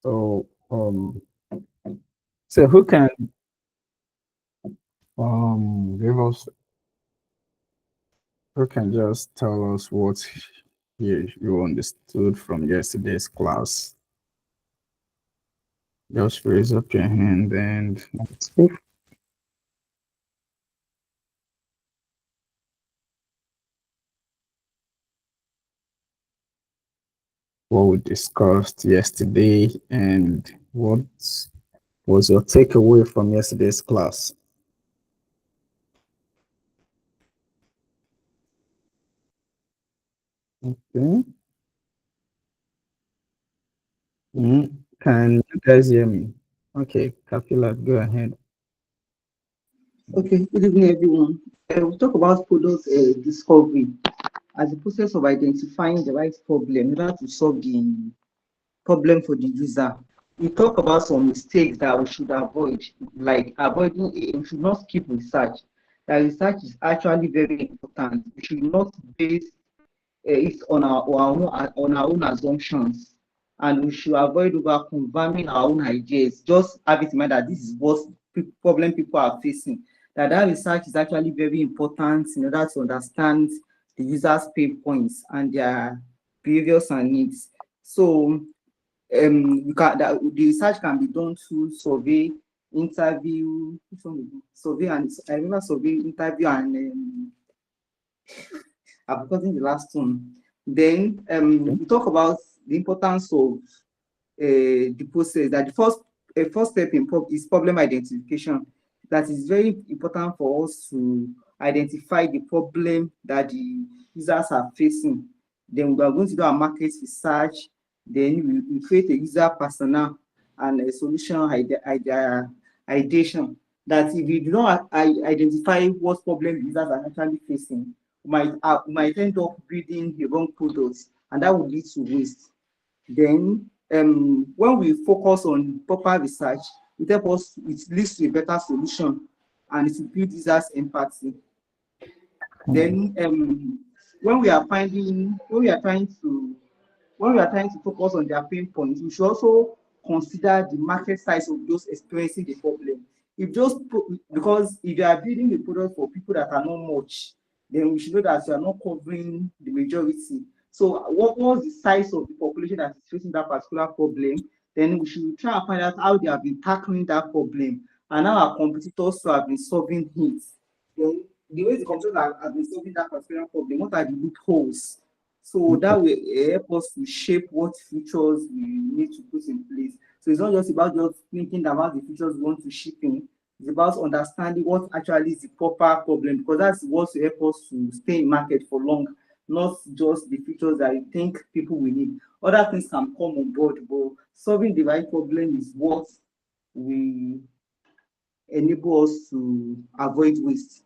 So, so who can give us, who can just tell us what you understood from yesterday's class? Just raise up your hand and speak. What we discussed yesterday and what was your takeaway from yesterday's class? Okay. Can you guys hear me? Okay, Kapila, go ahead. Okay, good evening, everyone. We'll talk about product discovery as a process of identifying the right problem in order to solve the problem for the user. We talk about some mistakes that we should avoid, like avoiding, we should not skip research. That research is actually very important. We should not base it on our own assumptions, and we should avoid over confirming our own ideas. Just have it in mind that this is what problem people are facing. That research is actually very important in order to understand the user's pain points and their behaviors and needs. So the research can be done through survey, interview, survey and I remember survey, interview, and I've forgotten the last one. Then Okay. we talk about the importance of the process. That the first step in is problem identification. That is very important for us to identify the problem that the users are facing. Then we are going to do our market research. Then we create a user persona and a solution ideation. That if we do not identify what problem users are actually facing, we might end up building the wrong products, and that would lead to waste. Then, when we focus on proper research, it leads to a better solution, and it will build users' empathy. Hmm. Then, when we are finding, when we are trying to focus on their pain points, we should also consider the market size of those experiencing the problem. Because if you are building a product for people that are not much, then we should know that you are not covering the majority. So what was the size of the population that is facing that particular problem? Then we should try and find out how they have been tackling that problem and how our competitors have been solving it. Then the ways the competitors have been solving that particular problem, what are the loopholes? So Okay. that will help us to shape what features we need to put in place. So it's not just about just thinking about the features we want to ship in. It's about understanding what actually is the proper problem, because that's what will help us to stay in market for long, not just the features that you think people will need. Other things can come on board, but solving the right problem is what will enable us to avoid waste.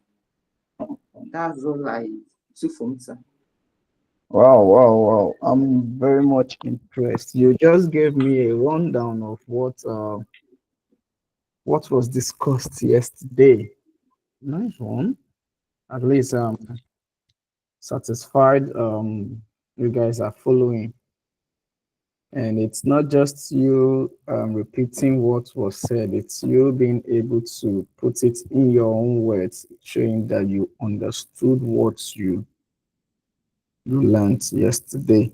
That's all I took from it, sir. Wow, wow, wow. I'm very much impressed. You just gave me a rundown of what was discussed yesterday. Nice one. At least satisfied you guys are following. And it's not just you repeating what was said, it's you being able to put it in your own words, showing that you understood what you learned yesterday.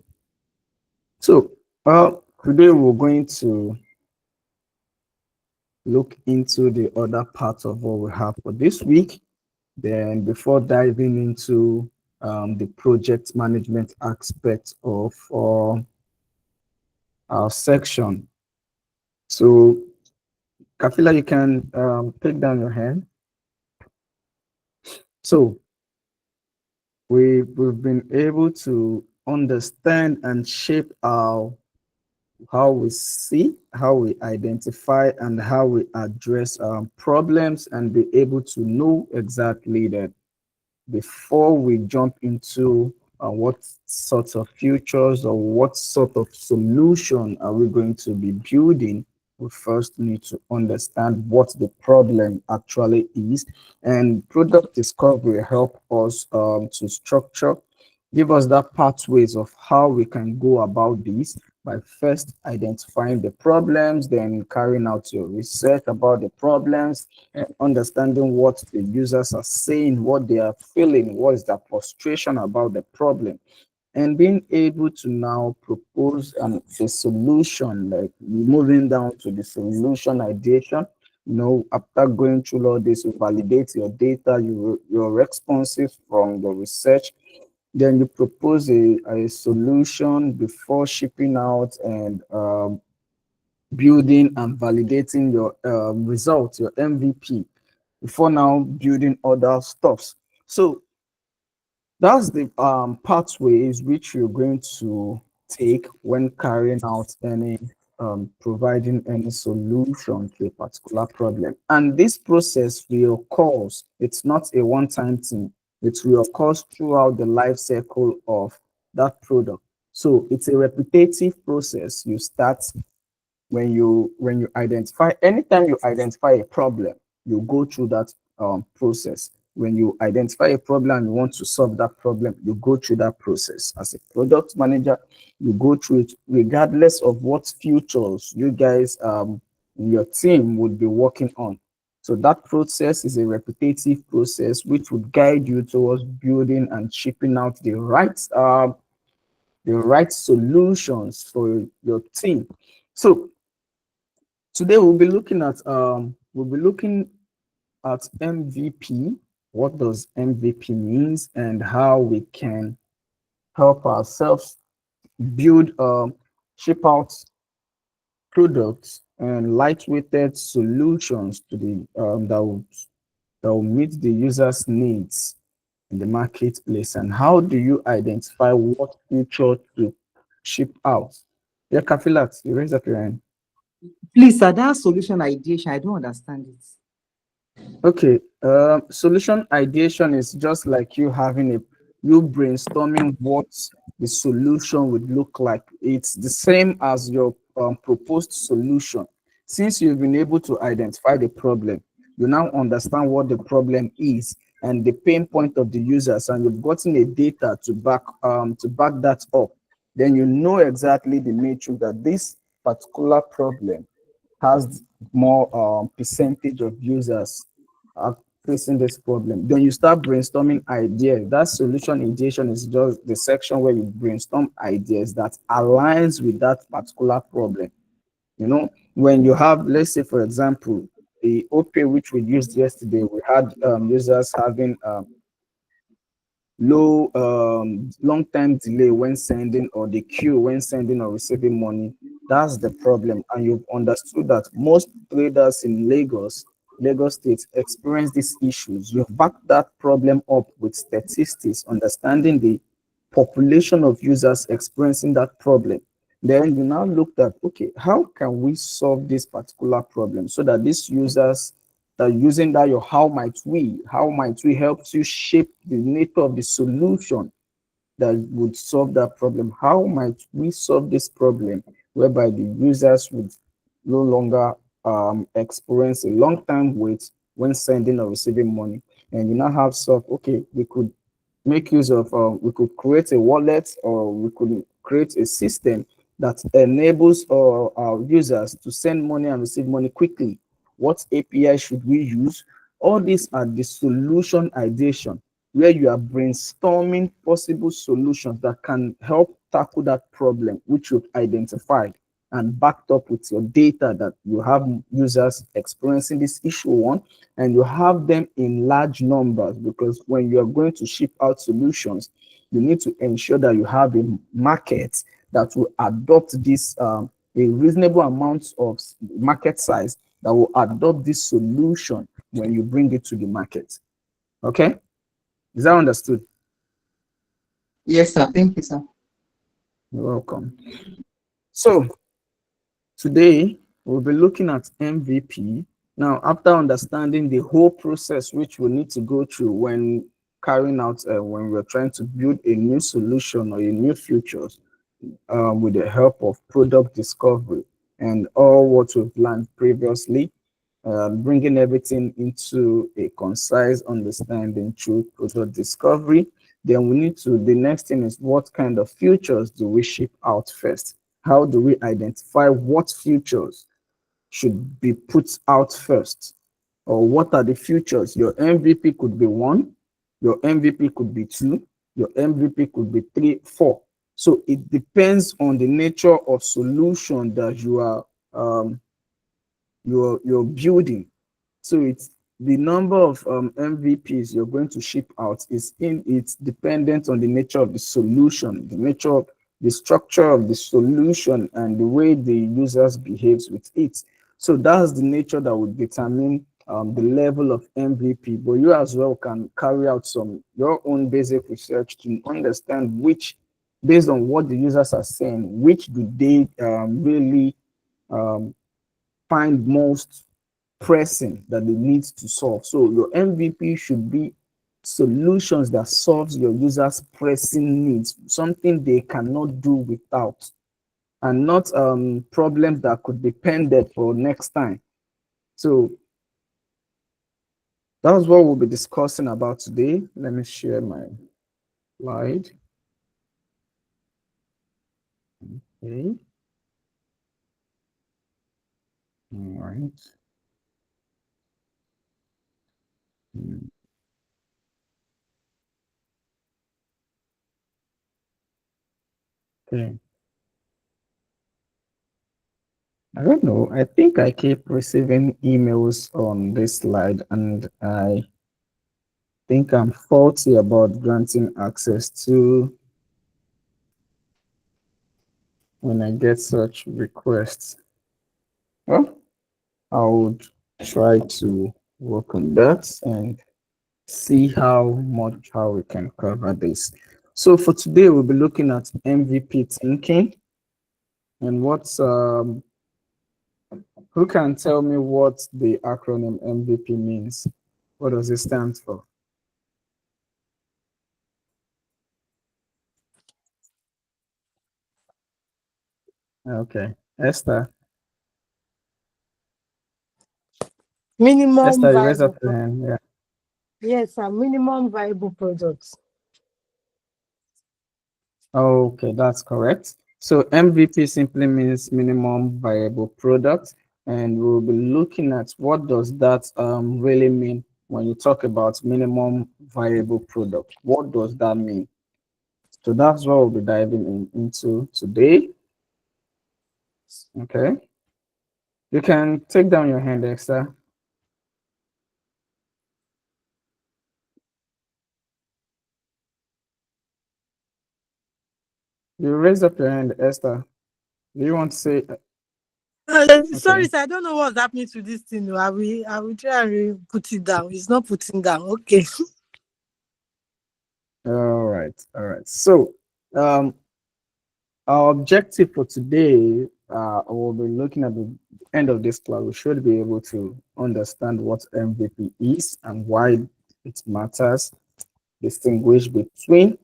So, today we're going to look into the other part of what we have for this week. Then, before diving into the project management aspect of our section. So, Kafila, you can take down your hand. So, we've been able to understand and shape our how we see, how we identify, and how we address problems, and be able to know exactly that before we jump into what sort of futures or what sort of solution are we going to be building, we first need to understand what the problem actually is. And product discovery help us to structure, give us that pathways of how we can go about this, by first identifying the problems, then carrying out your research about the problems, and understanding what the users are saying, what they are feeling, what is their frustration about the problem, and being able to now propose a solution, like moving down to the solution ideation. After going through all this, you validate your data, your responses from the research, then you propose a solution before shipping out and building and validating your results, your MVP, before now building other stuffs. So that's the pathways which you're going to take when carrying out any providing any solution to a particular problem. And this process will occurs, it's not a one-time thing, it will occur throughout the life cycle of that product. So it's a repetitive process. You start when you identify, anytime you identify a problem, you go through that process. When you identify a problem and you want to solve that problem, you go through that process. As a product manager, you go through it regardless of what features you guys your team would be working on. So that process is a repetitive process which would guide you towards building and shipping out the right solutions for your team. So today we'll be looking at MVP. What does MVP means and how we can help ourselves build ship out products and lightweighted solutions to the that will meet the user's needs in the marketplace. And how do you identify what feature to ship out? Yeah, Kafilat, you raise up your hand. Please, sir, that solution ideation, I don't understand it. Okay, solution ideation is just like you brainstorming what the solution would look like. It's the same as your proposed solution. Since you've been able to identify the problem, you now understand what the problem is and the pain point of the users, and you've gotten a data to back that up. Then you know exactly the nature that this particular problem has more percentage of users are facing this problem. Then you start brainstorming ideas. That solution ideation is just the section where you brainstorm ideas that aligns with that particular problem. When you have, let's say, for example, the OPay which we used yesterday, we had users having low long time delay when sending, or the queue when sending or receiving money. That's the problem, and you've understood that most traders in Lagos State experience these issues. You've backed that problem up with statistics, understanding the population of users experiencing that problem. Then you now looked at, okay, how can we solve this particular problem so that these users that using that your how might we help you shape the nature of the solution that would solve that problem. How might we solve this problem whereby the users would no longer experience a long time wait when sending or receiving money? And you now have solved, okay, we could make use of, we could create a wallet, or we could create a system that enables our users to send money and receive money quickly. What API should we use? All these are the solution ideation, where you are brainstorming possible solutions that can help tackle that problem which you've identified and backed up with your data that you have users experiencing this issue on, and you have them in large numbers, because when you are going to ship out solutions, you need to ensure that you have a market that will adopt this, a reasonable amount of market size that will adopt this solution when you bring it to the market. Okay, is that understood? Yes, sir. Thank you, sir. You're welcome. So today we'll be looking at MVP. Now, after understanding the whole process which we need to go through when carrying out, when we're trying to build a new solution or a new features, with the help of product discovery and all what we've learned previously, bringing everything into a concise understanding through product discovery. Then the next thing is, what kind of features do we ship out first? How do we identify what features should be put out first? Or what are the features? Your MVP could be 1, your MVP could be 2, your MVP could be 3, 4. So it depends on the nature of solution that you're building. So it's the number of MVPs you're going to ship out it's dependent on the nature of the solution, the nature of the structure of the solution, and the way the users behaves with it. So that's the nature that would determine the level of MVP. But you as well can carry out your own basic research to understand which, based on what the users are saying, which do they really um, find most pressing that they need to solve. So your MVP should be solutions that solves your users' pressing needs, something they cannot do without, and not problems that could be pended for next time. So that's what we'll be discussing about today. Let me share my slide. Okay. All right. Okay. I don't know. I think I keep receiving emails on this slide, and I think I'm faulty about granting access to when I get such requests. Well, I would try to work on that and see how we can cover this. So for today, we'll be looking at MVP thinking, and who can tell me what the acronym MVP means? What does it stand for? Okay, Esther. Minimum Esther, you raise up viable your hand. Yeah. yes, sir. Minimum viable products. Okay, that's correct. So MVP simply means minimum viable product, and we'll be looking at what does that really mean when you talk about minimum viable product. What does that mean? So that's what we'll be diving into today. Okay, you can take down your hand, Esther. You raise up your hand, Esther. Do you want to say? Sorry, Okay. sir. I don't know what's happening to this thing. No. I will try and put it down. It's not putting down. Okay. All right. All right. So, um, our objective for today, we'll be looking at the end of this class. We should be able to understand what MVP is and why it matters, distinguish between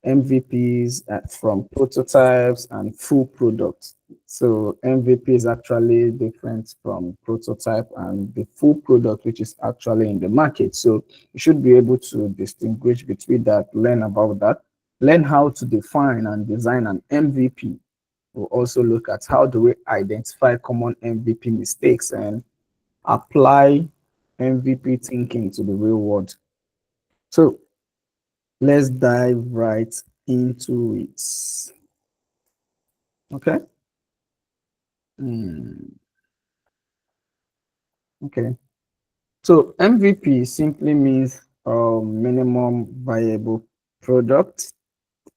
MVPs from prototypes and full products. So MVP is actually different from prototype and the full product, which is actually in the market. So you should be able to distinguish between that, learn about that, learn how to define and design an MVP. We'll also look at how do we identify common MVP mistakes and apply MVP thinking to the real world. So let's dive right into it. Okay. Okay. So MVP simply means minimum viable product.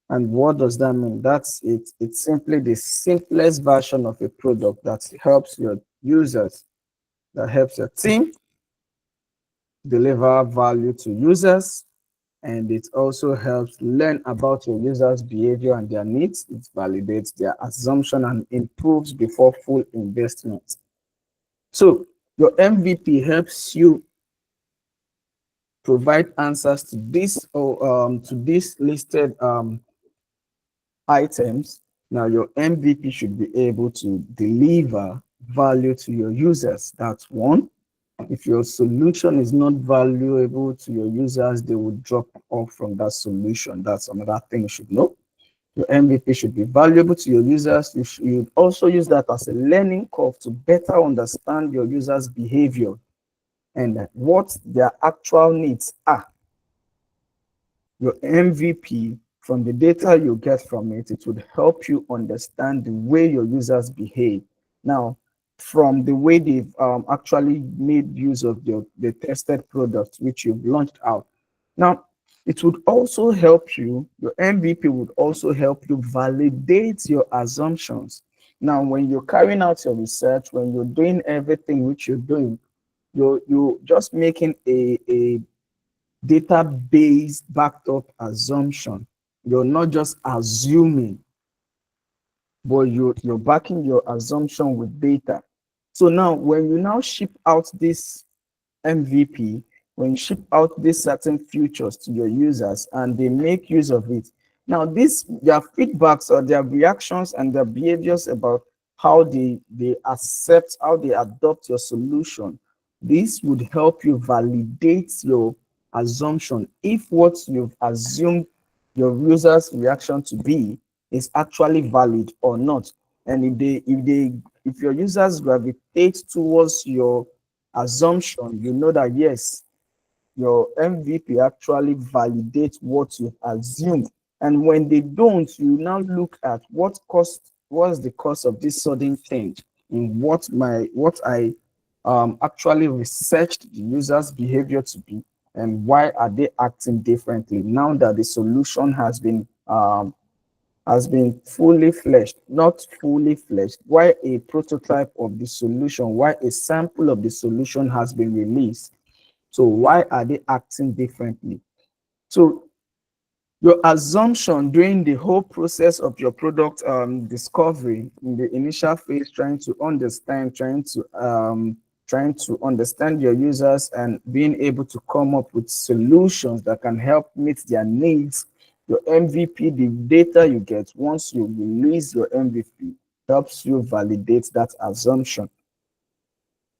And what does that mean? That's it. It's simply the simplest version of a product that helps your users, that helps your team deliver value to users, and it also helps learn about your users' behavior and their needs. It validates their assumption and improves before full investment. So your MVP helps you provide answers to this listed items. Now your MVP should be able to deliver value to your users. That's one. If your solution is not valuable to your users, they will drop off from that solution. That's another thing you should know. Your MVP should be valuable to your users. You also use that as a learning curve to better understand your users' behavior and what their actual needs are. Your MVP, from the data you get from it, it would help you understand the way your users behave. Now, from the way they've actually made use of the tested product which you've launched out. Now, it would also help you, your MVP would also help you validate your assumptions. Now, when you're carrying out your research, when you're doing everything which you're doing, you're just making a database backed up assumption. You're not just assuming, but you're backing your assumption with data. So now when you now ship out this MVP, when you ship out these certain features to your users and they make use of it, now their feedbacks or their reactions and their behaviors about how they accept, how they adopt your solution, this would help you validate your assumption if what you've assumed your users reaction to be is actually valid or not. And if your users gravitate towards your assumption, you know that yes, your MVP actually validates what you assumed. And when they don't, you now look at what's the cause of this sudden change in what I actually researched the user's behavior to be, and why are they acting differently now that the solution has been fully fleshed, not fully fleshed, why a prototype of the solution, why a sample of the solution has been released. So why are they acting differently? So your assumption during the whole process of your product discovery in the initial phase, trying to understand your users and being able to come up with solutions that can help meet their needs. Your MVP, the data you get once you release your MVP, helps you validate that assumption.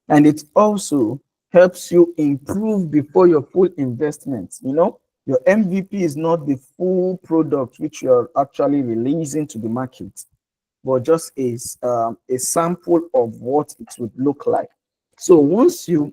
And it also helps you improve before your full investment. Your MVP is not the full product which you're actually releasing to the market, but just a sample of what it would look like. So once you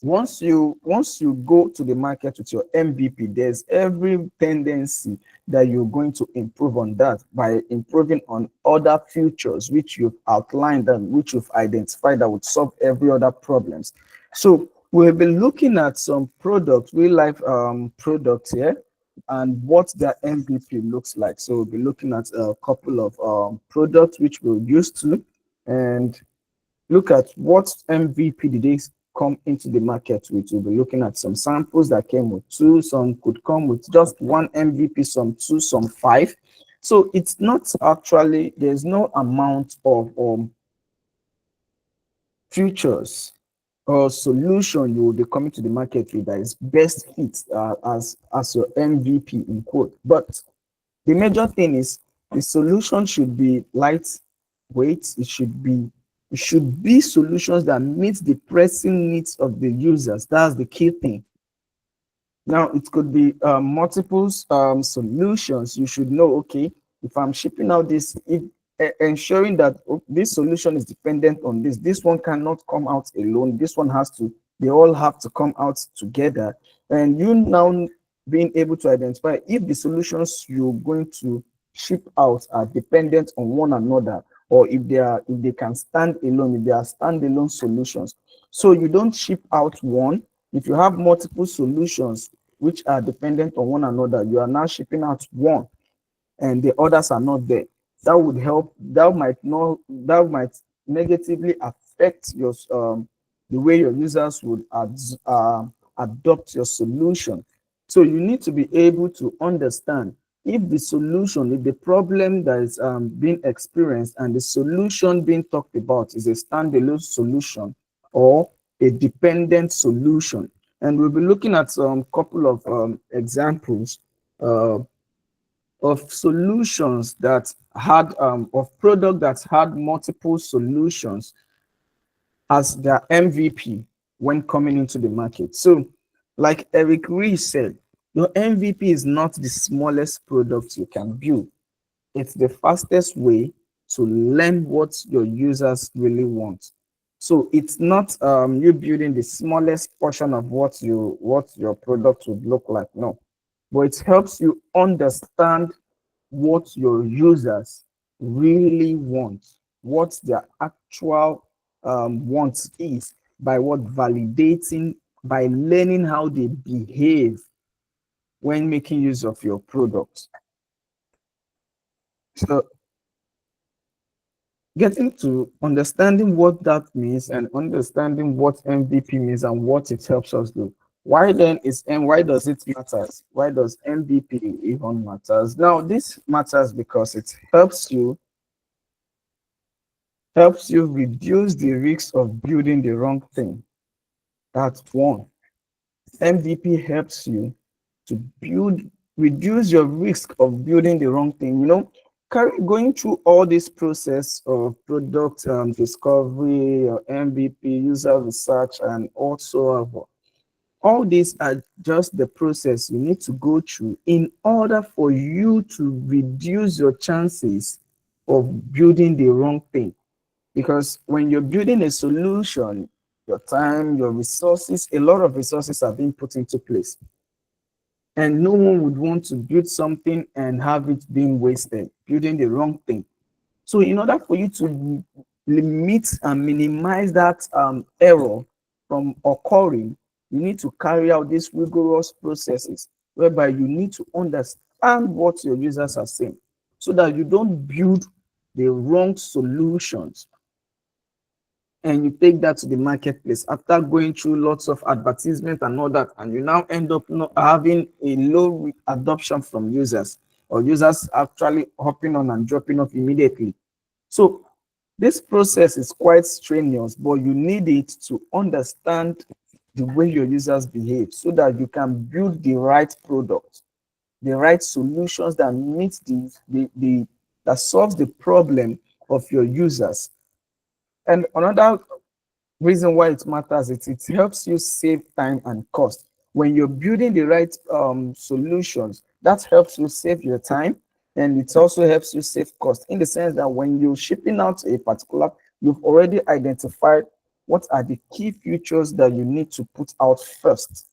go to the market with your MVP, there's every tendency that you're going to improve on that by improving on other features which you've outlined and which you've identified that would solve every other problems. So we'll be looking at some products, real life products here, and what their MVP looks like. So we'll be looking at a couple of products which we're used to, and look at what MVP did they come into the market with. We'll be looking at some samples that came with 2, some could come with just 1 MVP, some 2, some 5. So it's not actually, there's no amount of features or solution you will be coming to the market with that is best fit as your MVP in quote. But the major thing is the solution should be lightweight. It should be solutions that meet the pressing needs of the users. That's the key thing. Now, it could be multiple solutions. You should know, okay, if I'm shipping out this, ensuring that this solution is dependent on this one cannot come out alone. This one they all have to come out together. And you now being able to identify if the solutions you're going to ship out are dependent on one another, or if they can stand alone, if they are standalone solutions. So you don't ship out one. If you have multiple solutions which are dependent on one another, you are now shipping out one and the others are not there. That would help. That might negatively affect your the way your users would adopt your solution. So you need to be able to understand if the problem that is being experienced and the solution being talked about is a standalone solution or a dependent solution. And we'll be looking at some couple of examples of solutions that had of product that had multiple solutions as their MVP when coming into the market. So, like Eric Ries said, Your MVP is not the smallest product you can build. It's the fastest way to learn what your users really want. So it's not you building the smallest portion of what your product would look like. No, but it helps you understand what your users really want, what their actual want is, by what validating, by learning how they behave when making use of your product. So getting to understanding what that means and understanding what MVP means and what it helps us do. Why then is and why does it matters? Why does MVP even matters? Now this matters because it helps you reduce the risk of building the wrong thing. That's one. MVP helps you to reduce your risk of building the wrong thing. Going through all this process of product discovery or MVP, user research, and also all these are just the process you need to go through in order for you to reduce your chances of building the wrong thing. Because when you're building a solution, your time, your resources, a lot of resources are being put into place. And no one would want to build something and have it being wasted, building the wrong thing. So in order for you to limit and minimize that error from occurring, you need to carry out these rigorous processes whereby you need to understand what your users are saying so that you don't build the wrong solutions and you take that to the marketplace after going through lots of advertisement and all that, and you now end up not having a low adoption from users, or users actually hopping on and dropping off immediately. So this process is quite strenuous, but you need it to understand the way your users behave so that you can build the right product, the right solutions that meet that solves the problem of your users. And another reason why it matters is it helps you save time and cost. When you're building the right solutions, that helps you save your time, and it also helps you save cost in the sense that when you're shipping out a particular, you've already identified what are the key features that you need to put out first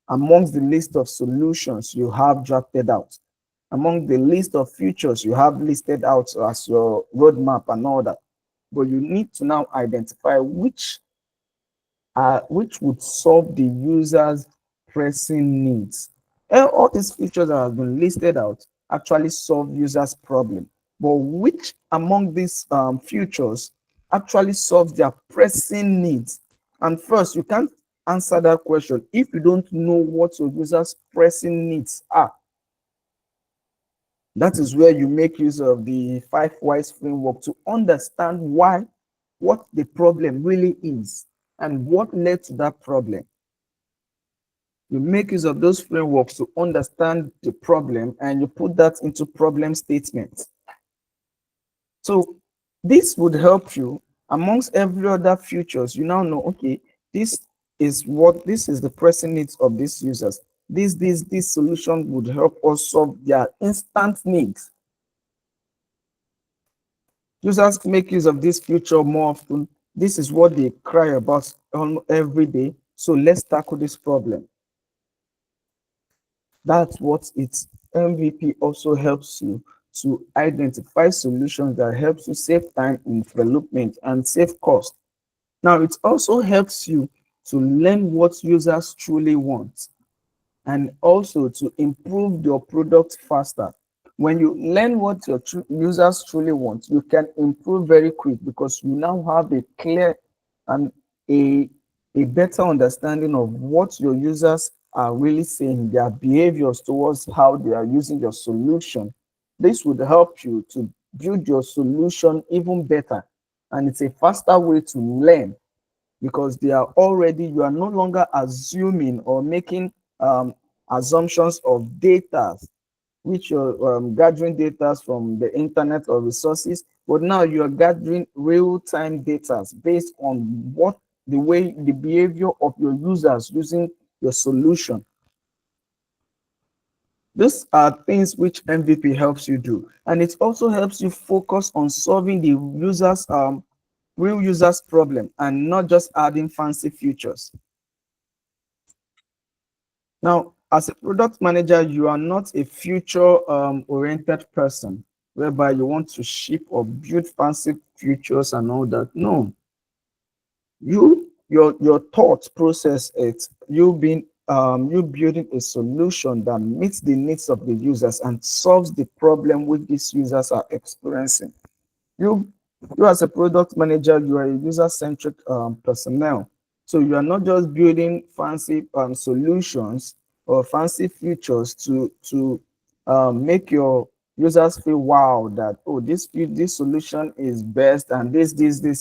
amongst the list of solutions you have drafted out, among the list of features you have listed out as your roadmap and all that. But you need to now identify which would solve the user's pressing needs. And all these features that have been listed out actually solve users' problem. But which among these features actually solves their pressing needs? And first, you can't answer that question if you don't know what your users' pressing needs are. That is where you make use of the 5 whys framework to understand what the problem really is and what led to that problem. You make use of those frameworks to understand the problem and you put that into problem statements. So this would help you amongst every other features. You now know, okay, this is the pressing needs of these users. This solution would help us solve their instant needs. Users make use of this feature more often. This is what they cry about every day. So let's tackle this problem. That's what its MVP also helps you to identify solutions that helps you save time in development and save cost. Now, it also helps you to learn what users truly want and also to improve your product faster. When you learn what your users truly want, you can improve very quick because you now have a clear and a better understanding of what your users are really saying, their behaviors towards how they are using your solution. This would help you to build your solution even better. And it's a faster way to learn because you are no longer assuming or making assumptions of data, which you're gathering data from the internet or resources, but now you're gathering real-time data based on the behavior of your users using your solution. These are things which MVP helps you do, and it also helps you focus on solving the real users problem and not just adding fancy features. Now, as a product manager, you are not a future oriented person whereby you want to ship or build fancy features and all that. No, your thought process, it you being you building a solution that meets the needs of the users and solves the problem which these users are experiencing. you you as a product manager, you are a user-centric personnel. So you are not just building fancy solutions or fancy features to make your users feel wow that, oh, this solution is best, and this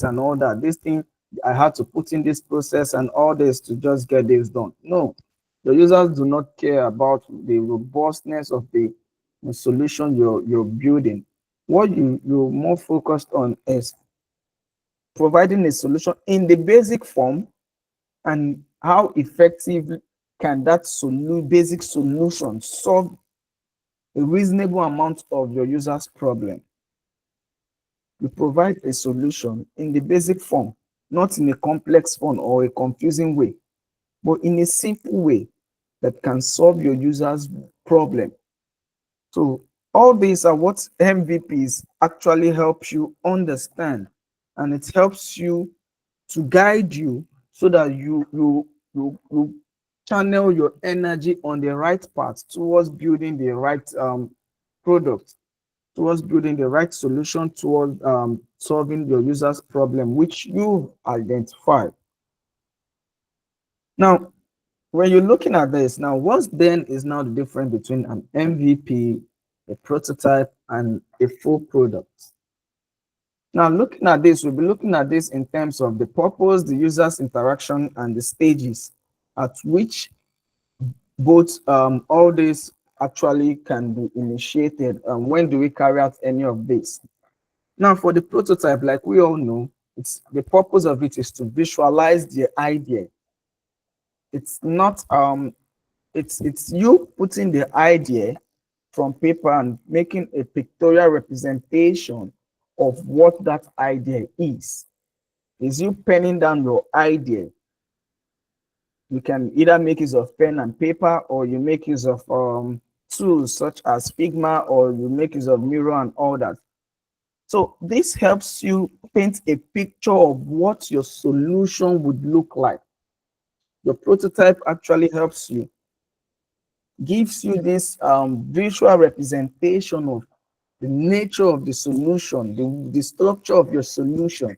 and all that. This thing I had to put in this process and all this to just get this done. No, the users do not care about the robustness of the solution you're building. What you're more focused on is providing a solution in the basic form, and how effective can that basic solution solve a reasonable amount of your user's problem. You provide a solution in the basic form, not in a complex form or a confusing way, but in a simple way that can solve your user's problem. So all these are what MVPs actually help you understand, and it helps you to guide you so that you channel your energy on the right path towards building the right product, towards building the right solution, towards solving your user's problem, which you identify. Now, when you're looking at this, now what then is now the difference between an MVP, a prototype, and a full product? Now, looking at this, we'll be looking at this in terms of the purpose, the user's interaction, and the stages at which both all this actually can be initiated. When do we carry out any of this? Now, for the prototype, like we all know, it's the purpose of it is to visualize the idea. It's not it's you putting the idea from paper and making a pictorial representation of what that idea is. Is you penning down your idea. You can either make use of pen and paper, or you make use of tools such as Figma, or you make use of Miro and all that. So this helps you paint a picture of what your solution would look like. Your prototype actually helps you, gives you this visual representation of the nature of the solution, the structure of your solution.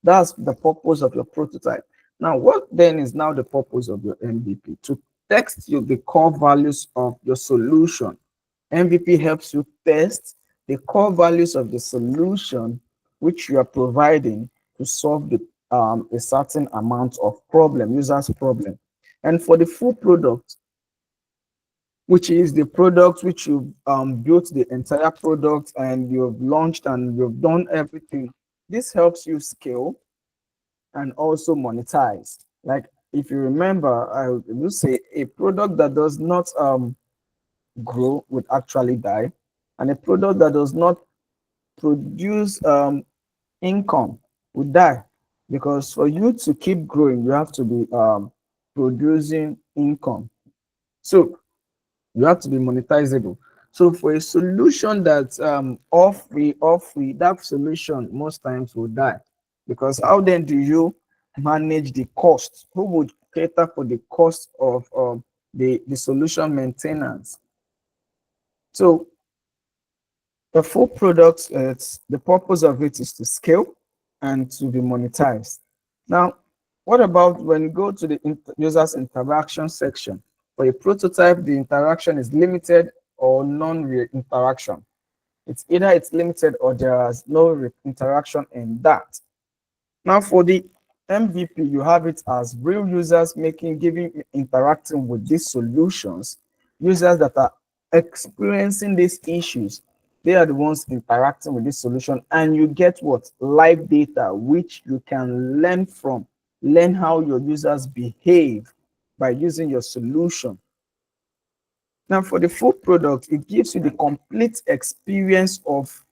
That's the purpose of your prototype. Now, what then is now the purpose of your MVP? To text you the core values of your solution. MVP helps you test the core values of the solution which you are providing to solve a certain amount of problem, user's problem. And for the full product, which is the product which you've built the entire product and you've launched and you've done everything, this helps you scale and also monetize. Like, if you remember, I would say a product that does not grow would actually die, and a product that does not produce income would die, because for you to keep growing, you have to be producing income. So you have to be monetizable. So for a solution that's all free, that solution most times will die, because how then do you manage the cost? Who would cater for the cost of the solution maintenance? So the full product, it's the purpose of it is to scale and to be monetized. Now, what about when you go to the user's interaction section? For a prototype, the interaction is limited or non-interaction. It's either it's limited or there is no interaction in that. Now, for the MVP, you have it as real users interacting with these solutions, users that are experiencing these issues. They are the ones interacting with this solution, and you get what? Live data, which you can learn from, learn how your users behave by using your solution. Now, for the full product, it gives you the complete experience of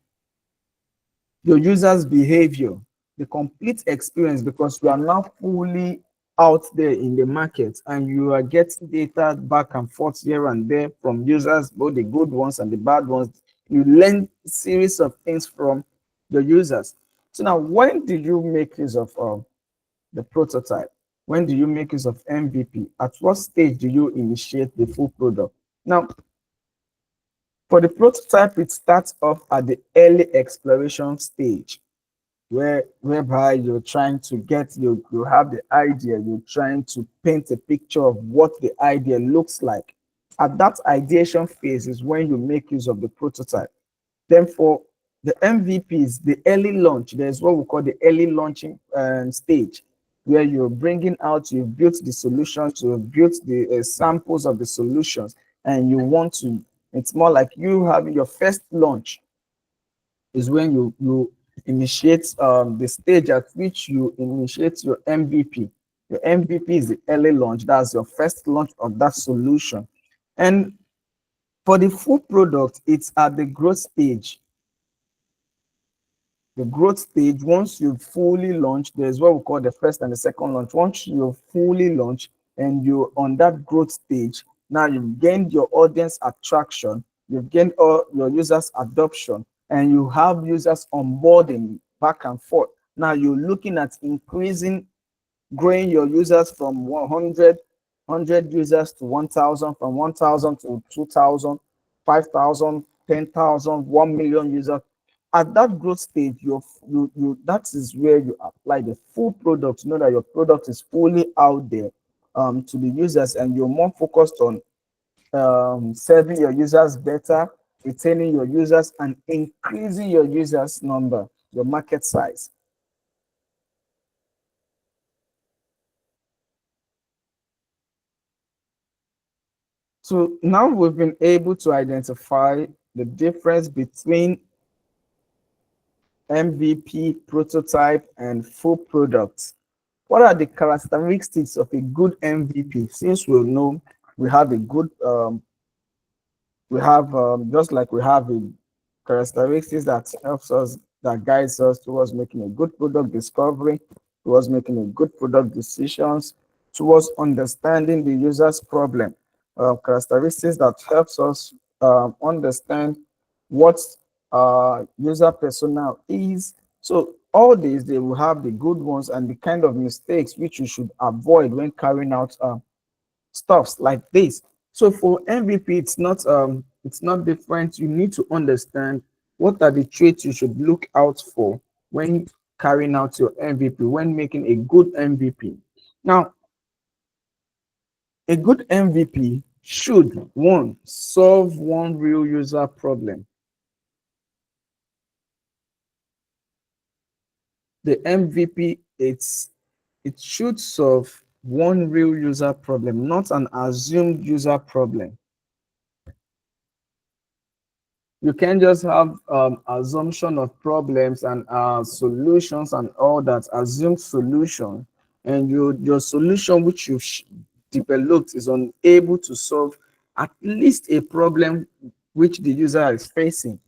your user's behavior, the complete experience, because you are now fully out there in the market and you are getting data back and forth here and there from users, both the good ones and the bad ones. You learn a series of things from the users. So now, when did you make use of the prototype? When do you make use of MVP? At what stage do you initiate the full product? Now, for the prototype, it starts off at the early exploration stage, whereby you're trying to get you have the idea, you're trying to paint a picture of what the idea looks like. At that ideation phase is when you make use of the prototype. Then for the MVPs, the early launch, there's what we call the early launching stage, where you're bringing out, you've built the solutions, you've built the samples of the solutions, and you want to, it's more like you having your first launch is when you initiate the stage at which you initiate your MVP. Your MVP is the early launch. That's your first launch of that solution. And for the full product, it's at the growth stage. The growth stage, once you fully launch, there's what we call the first and the second launch. Once you fully launch and you're on that growth stage, now you've gained your audience attraction, you've gained all your users adoption, and you have users onboarding back and forth. Now you're looking at increasing, growing your users from 100 users to 1,000, from 1,000 to 2,000, 5,000, 10,000, 1 million users. At that growth stage, that is where you apply the full product. You know that your product is fully out there to the users, and you're more focused on serving your users better, retaining your users, and increasing your users number, your market size. So now we've been able to identify the difference between MVP, prototype, and full product. What are the characteristics of a good MVP? Since we know we have a good, we have just like we have a characteristics that helps us, that guides us towards making a good product discovery, towards making a good product decisions, towards understanding the user's problem. Characteristics that helps us understand what user persona is. So all these, they will have the good ones and the kind of mistakes which you should avoid when carrying out stuffs like this. So for MVP, it's not different. You need to understand what are the traits you should look out for when carrying out your MVP, when making a good MVP. Now, a good MVP should, one, solve one real user problem. The MVP, it should solve one real user problem, not an assumed user problem. You can't just have assumption of problems and solutions and all that, assumed solution, and your solution which you've developed is unable to solve at least a problem which the user is facing.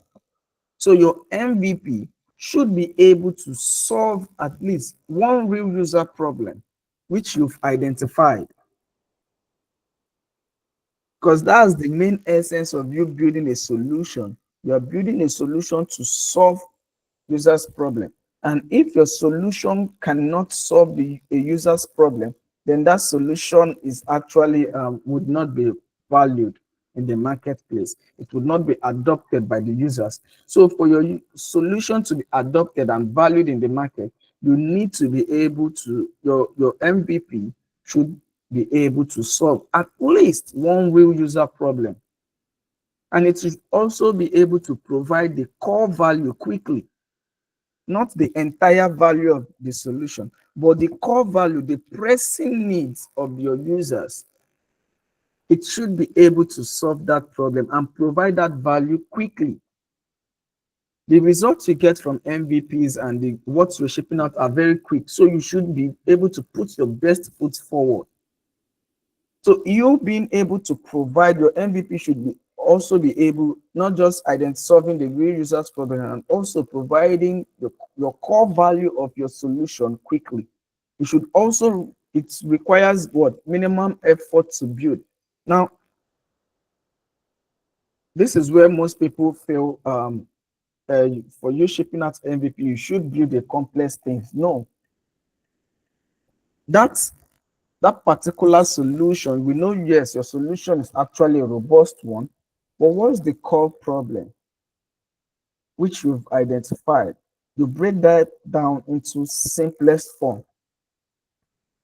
So your MVP should be able to solve at least one real user problem which you've identified, because that's the main essence of you building a solution. You are building a solution to solve users' problem. And if your solution cannot solve a user's problem, then that solution is actually would not be valued in the marketplace. It would not be adopted by the users. So for your solution to be adopted and valued in the market, you need to be able to, your MVP should be able to solve at least one real user problem. And it should also be able to provide the core value quickly, not the entire value of the solution, but the core value, the pressing needs of your users. It should be able to solve that problem and provide that value quickly. The results you get from MVPs and what you're shipping out are very quick. So you should be able to put your best foot forward. So you being able to provide your MVP should be also be able not just solving the real user's problem and also providing your core value of your solution quickly. You should also, it requires what? Minimum effort to build. Now, this is where most people feel for you shipping out MVP, you should build a complex things. No, that's that particular solution. We know, yes, your solution is actually a robust one, but what's the core problem which you've identified? You break that down into simplest form.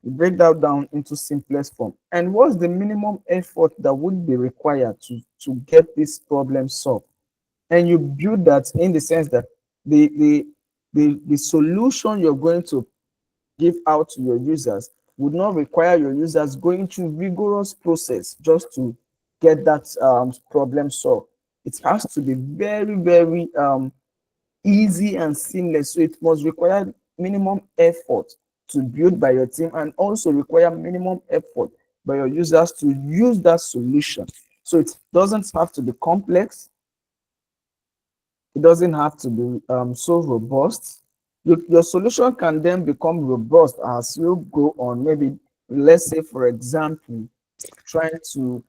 You break that down into simplest form. And what's the minimum effort that would be required to get this problem solved? And you build that in the sense that the solution you're going to give out to your users would not require your users going through rigorous process just to get that problem solved. It has to be very, very easy and seamless. So it must require minimum effort to build by your team and also require minimum effort by your users to use that solution. So it doesn't have to be complex. It doesn't have to be so robust. Your solution can then become robust as you go on. Maybe, let's say, for example, trying to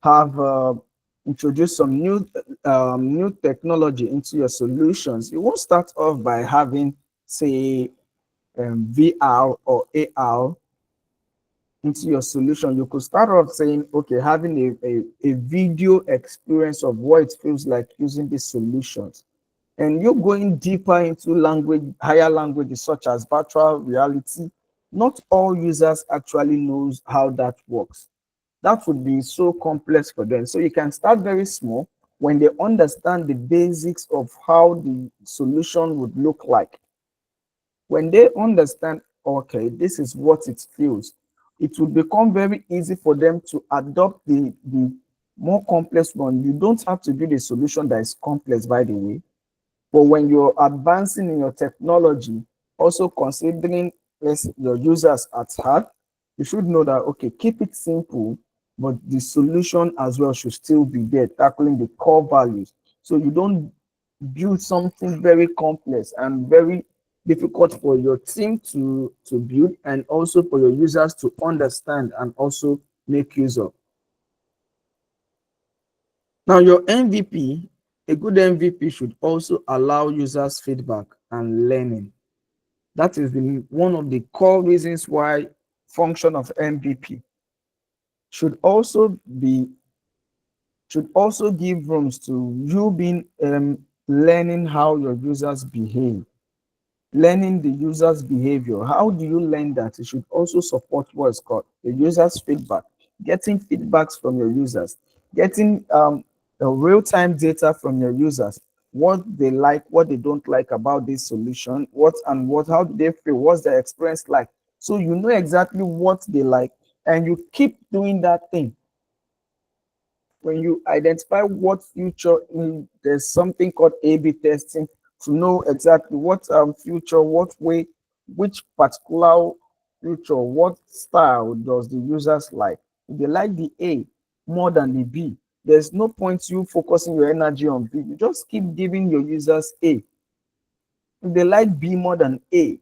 have introduce some new technology into your solutions. You won't start off by having, say, VR or AR into your solution. You could start off saying, okay, having a video experience of what it feels like using these solutions. And you're going deeper into higher languages such as virtual reality. Not all users actually knows how that works. That would be so complex for them. So you can start very small when they understand the basics of how the solution would look like. When they understand, okay, this is what it feels, it will become very easy for them to adopt the more complex one. You don't have to build a solution that is complex, by the way. But when you're advancing in your technology, also considering your users at heart, you should know that, okay, keep it simple, but the solution as well should still be there, tackling the core values. So you don't build something very complex and very difficult for your team to build and also for your users to understand and also make use of. Now, your MVP, a good MVP should also allow users feedback and learning. That is one of the core reasons why function of MVP should also give rooms to you being learning how your users behave, learning the user's behavior. How do you learn that? It should also support what is called the user's feedback, getting feedbacks from your users, getting the real-time data from your users, what they like, what they don't like about this solution, how do they feel, what's their experience like. So you know exactly what they like, and you keep doing that thing. When you identify what future, there's something called A/B testing to know exactly what future, what way, which particular future, what style does the users like. If they like the A more than the B, there's no point you focusing your energy on B. You just keep giving your users A. If they like B more than A,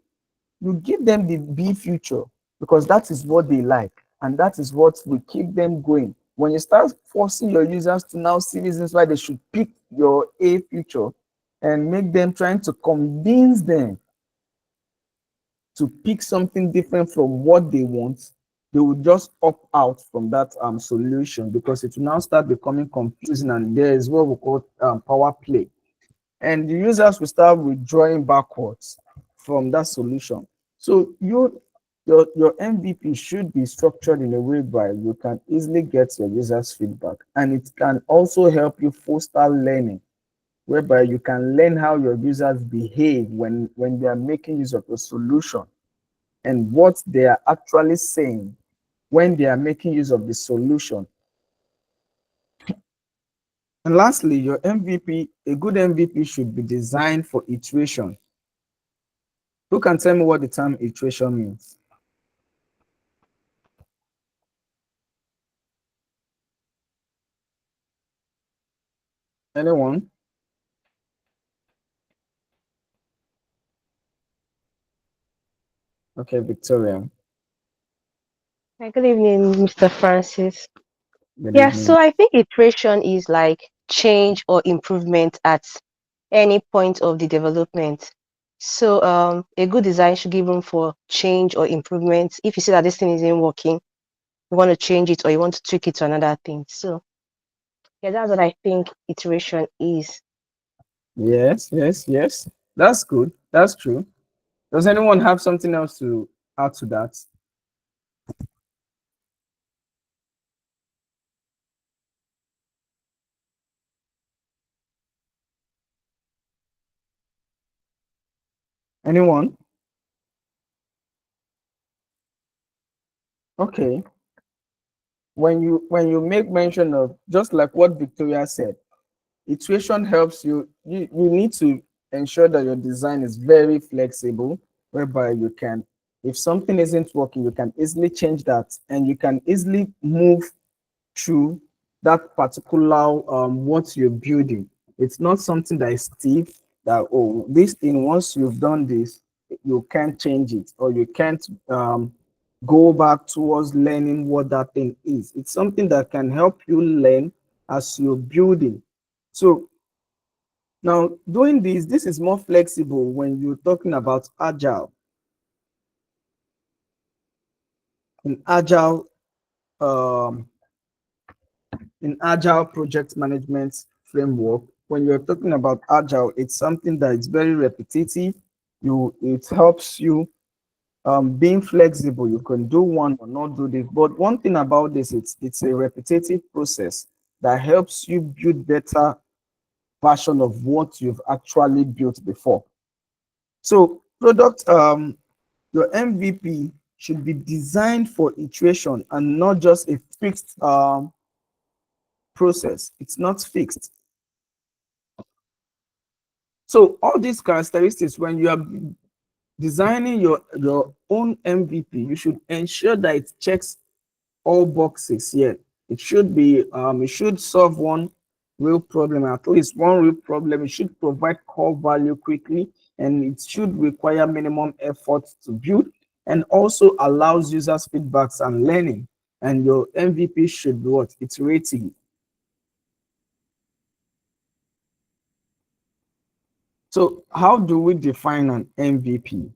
you give them the B future because that is what they like and that is what will keep them going. When you start forcing your users to now see reasons why they should pick your A future and make them trying to convince them to pick something different from what they want, they will just opt out from that solution because it will now start becoming confusing, and there is what we call power play. And the users will start withdrawing backwards from that solution. So your MVP should be structured in a way where you can easily get your users' feedback, and it can also help you foster learning, whereby you can learn how your users behave when they are making use of your solution and what they are actually saying when they are making use of the solution. And lastly, your MVP, a good MVP should be designed for iteration. Who can tell me what the term iteration means? Anyone? Okay, Victoria. Hi, good evening, Mr. Francis. Good Yeah, so evening. I think iteration is like change or improvement at any point of the development. So a good design should give room for change or improvement. If you see that this thing isn't working, you want to change it or you want to tweak it to another thing. So yeah, that's what I think iteration is. Yes, yes, yes. That's good. That's true. Does anyone have something else to add to that? Anyone? Okay. When you make mention of, just like what Victoria said, iteration helps you need to ensure that your design is very flexible, whereby you can, if something isn't working, you can easily change that, and you can easily move through that particular what you're building. It's not something that is stiff, that oh, this thing, once you've done this, you can't change it, or you can't go back towards learning what that thing is. It's something that can help you learn as you're building. So now doing this is more flexible when you're talking about agile. In agile, um, in agile project management framework, when you're talking about agile, it's something that is very repetitive. It helps you being flexible. You can do one or not do this, but one thing about this, it's a repetitive process that helps you build better version of what you've actually built before. So product, your MVP should be designed for iteration and not just a fixed process. It's not fixed. So all these characteristics, when you are designing your own MVP, you should ensure that it checks all boxes here. It should be it should solve one real problem, at least one real problem. It should provide core value quickly, and it should require minimum effort to build, and also allows users feedbacks and learning. And your MVP should be what? Iterative. So how do we define an MVP?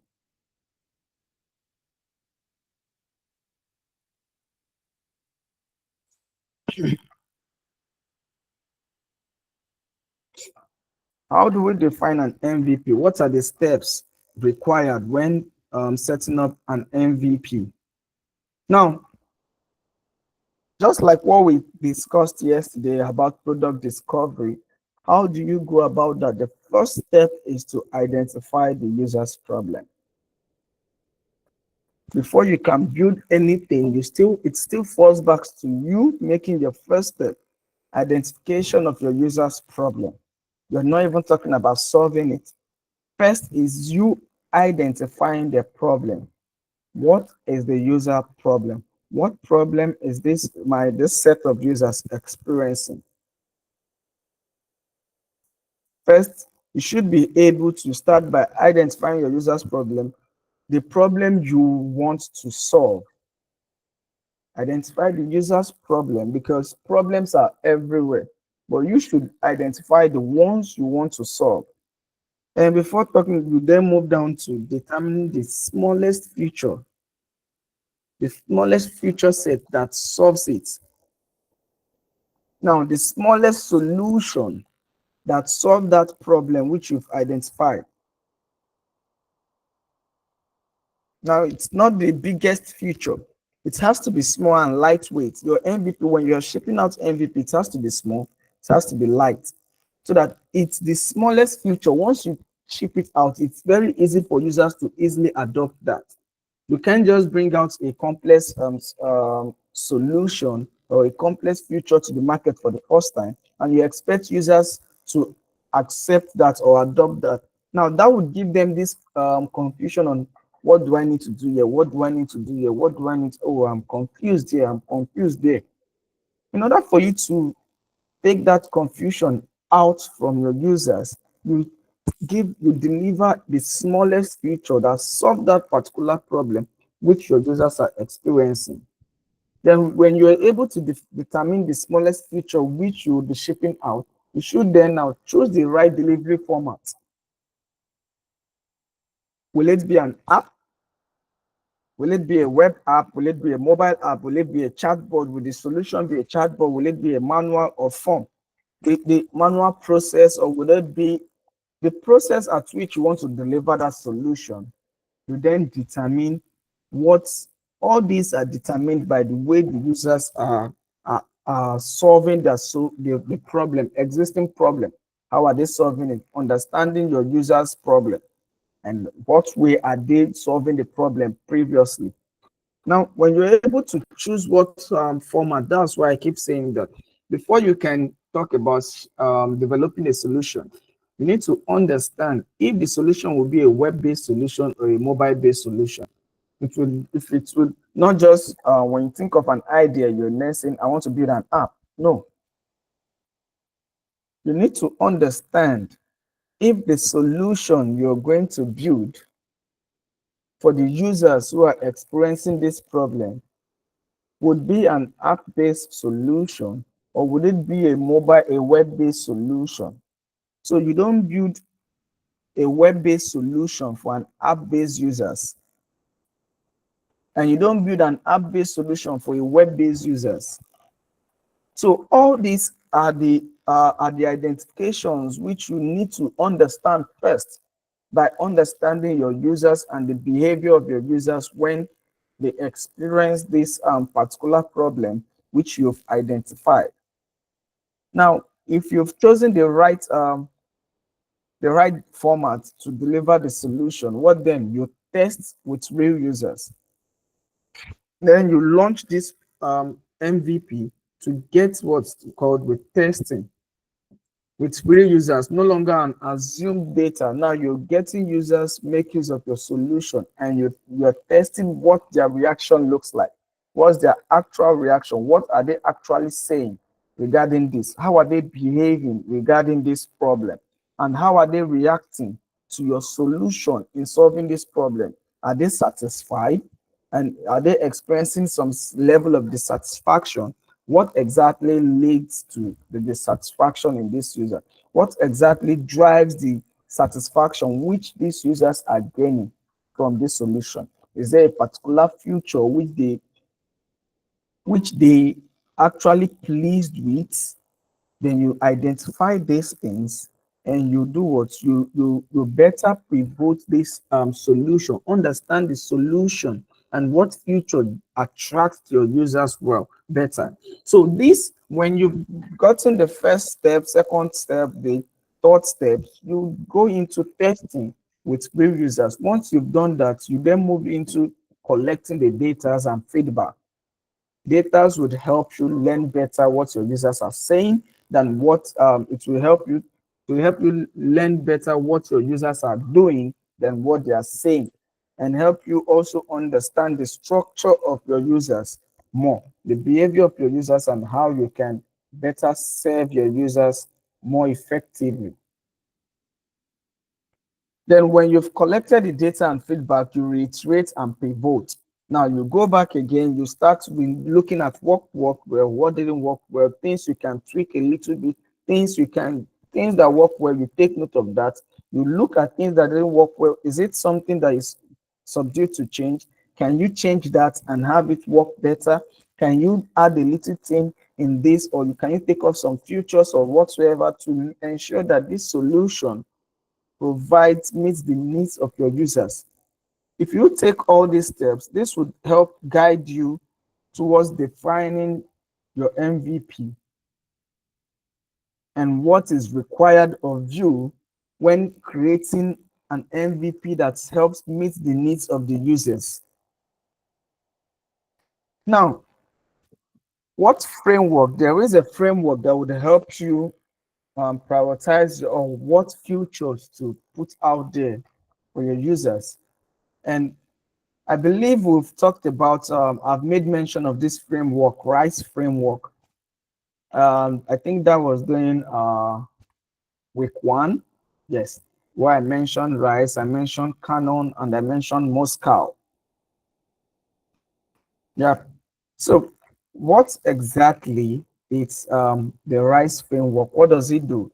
How do we define an MVP? What are the steps required when setting up an MVP? Now, just like what we discussed yesterday about product discovery, how do you go about that? The first step is to identify the user's problem. Before you can build anything, it still falls back to you making your first step, identification of your user's problem. You're not even talking about solving it. First is you identifying the problem. What is the user problem? What problem is this set of users experiencing? First, you should be able to start by identifying your user's problem, the problem you want to solve. Identify the user's problem, because problems are everywhere, but you should identify the ones you want to solve. And before talking, you then move down to determining the smallest feature set that solves it. Now, the smallest solution that solve that problem which you've identified. Now, it's not the biggest feature. It has to be small and lightweight. Your MVP, when you're shipping out MVP, it has to be small, it has to be light, so that it's the smallest feature. Once you ship it out, it's very easy for users to easily adopt that. You can't just bring out a complex solution or a complex feature to the market for the first time, and you expect users to accept that or adopt that. Now, that would give them this confusion on, what do I need to do here? What do I need to do here? What do I need to, oh, I'm confused here, I'm confused there. In order for you to take that confusion out from your users. You deliver the smallest feature that solve that particular problem which your users are experiencing. Then when you are able to determine the smallest feature which you will be shipping out, you should then now choose the right delivery format. Will it be an app? Will it be a web app? Will it be a mobile app? Will it be a chatbot? Will the solution be a chatbot? Will it be a manual or form? The manual process, or will it be the process at which you want to deliver that solution? You then determine what all these are determined by the way the users are solving the problem, existing problem. How are they solving it? Understanding your users' problem and what way are they solving the problem previously. Now, when you're able to choose what format, that's why I keep saying that before you can talk about developing a solution, you need to understand if the solution will be a web-based solution or a mobile-based solution. If it will not just when you think of an idea, you're not saying, I want to build an app. No. You need to understand if the solution you're going to build for the users who are experiencing this problem would be an app-based solution, or would it be a web-based solution? So you don't build a web-based solution for an app-based users, and you don't build an app-based solution for a web-based users. So all these are the identifications which you need to understand first by understanding your users and the behavior of your users when they experience this particular problem which you've identified. Now, if you've chosen the right format to deliver the solution, what then? You test with real users. Then you launch this MVP to get what's called with testing with real users, no longer an assumed data. Now you're getting users make use of your solution, and you're testing what their reaction looks like. What's their actual reaction? What are they actually saying regarding this? How are they behaving regarding this problem? And how are they reacting to your solution in solving this problem? Are they satisfied? And are they experiencing some level of dissatisfaction? What exactly leads to the dissatisfaction in this user? What exactly drives the satisfaction which these users are gaining from this solution? Is there a particular feature which they actually pleased with? Then you identify these things and you do what you better pivot this solution, understand the solution and what feature attracts your users well better. So this, when you've gotten the first step, second step, the third step, you go into testing with real users. Once you've done that, you then move into collecting the data and feedback. Data would help you learn better what your users are saying than what it will help you learn better what your users are doing than what they are saying, and help you also understand the structure of your users more, the behavior of your users, and how you can better serve your users more effectively. Then when you've collected the data and feedback, you reiterate and pivot. Now you go back again, you start looking at what worked well, what didn't work well, things you can tweak a little bit, things that work well, you take note of that. You look at things that didn't work well. Is it something that is subject to change? Can you change that and have it work better? Can you add a little thing in this, or can you take off some features or whatsoever to ensure that this solution meets the needs of your users? If you take all these steps, this would help guide you towards defining your MVP and what is required of you when creating an MVP that helps meet the needs of the users. Now, what framework? There is a framework that would help you prioritize on what features to put out there for your users. And I believe we've talked about, I've made mention of this framework, RISE framework. I think that was during week one. Yes, where I mentioned rice, I mentioned Canon, and I mentioned Moscow. Yeah. So what exactly is the rice framework? What does it do?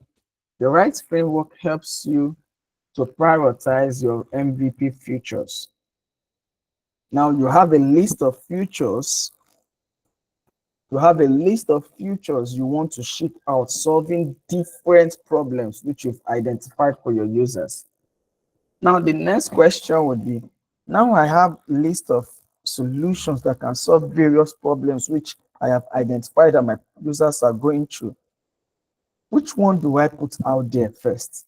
The rice framework helps you to prioritize your MVP features. Now you have a list of features. You have a list of features you want to ship out, solving different problems which you've identified for your users. Now the next question would be, now I have a list of solutions that can solve various problems which I have identified that my users are going through. Which one do I put out there first?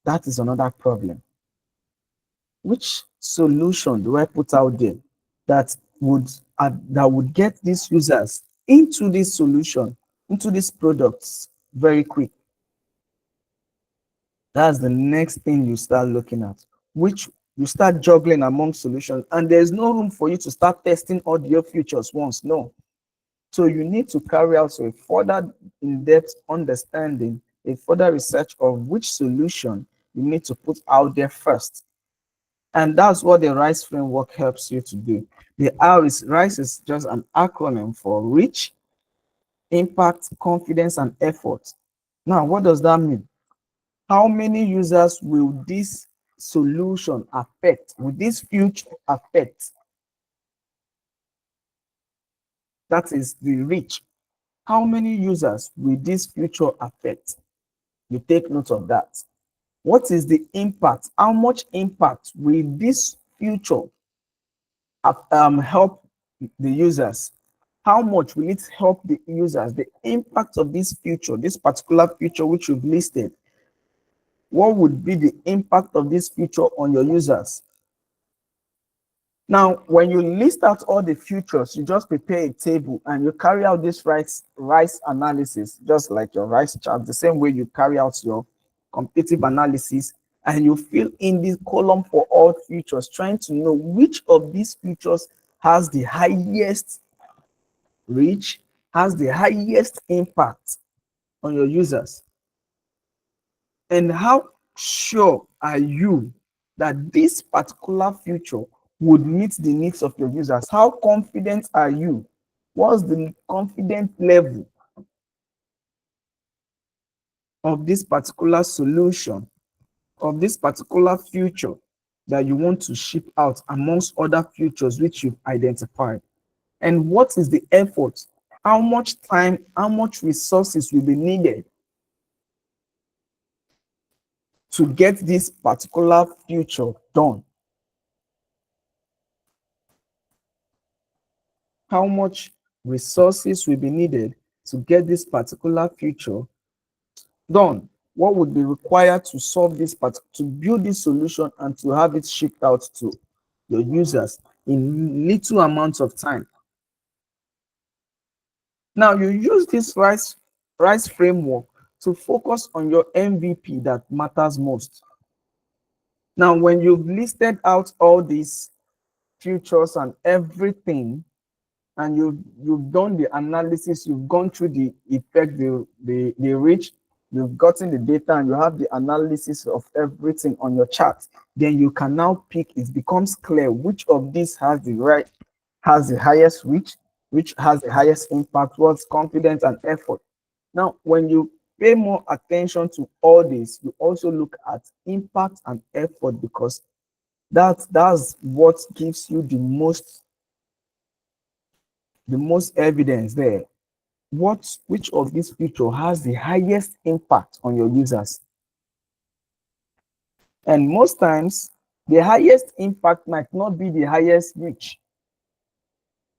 That is another problem. Which solution do I put out there that would get these users into this solution, into these products very quick? That's the next thing you start looking at, which you start juggling among solutions, and there's no room for you to start testing all your features once. No. So you need to carry out a further in-depth understanding, a further research of which solution you need to put out there first. And that's what the RISE framework helps you to do. The RISE is just an acronym for reach, impact, confidence, and effort. Now, what does that mean? How many users will this solution affect? Will this future affect? That is the reach. How many users will this future affect? You take note of that. What is the impact? How much impact will this future help the users? How much will it help the users? The impact of this future, this particular future which you've listed, what would be the impact of this feature on your users? Now, when you list out all the features, you just prepare a table and you carry out this rice analysis, just like your rice chart, the same way you carry out your competitive analysis, and you fill in this column for all features, trying to know which of these features has the highest reach, has the highest impact on your users. And how sure are you that this particular feature would meet the needs of your users? How confident are you? What's the confidence level of this particular solution, of this particular feature that you want to ship out amongst other features which you've identified? And what is the effort? How much time, how much resources will be needed to get this particular feature done? How much resources will be needed to get this particular feature done? What would be required to solve this part, to build this solution and to have it shipped out to your users in little amounts of time? Now you use this RISE framework to focus on your MVP that matters most. Now, when you've listed out all these features and everything, and you've done the analysis, you've gone through the effect, the reach, you've gotten the data, and you have the analysis of everything on your chart, then you can now pick. It becomes clear which of these has the highest reach, which has the highest impact, what's confidence and effort. Now, when you pay more attention to all this, you also look at impact and effort, because that's what gives you the most evidence there. Which of these features has the highest impact on your users? And most times, the highest impact might not be the highest reach,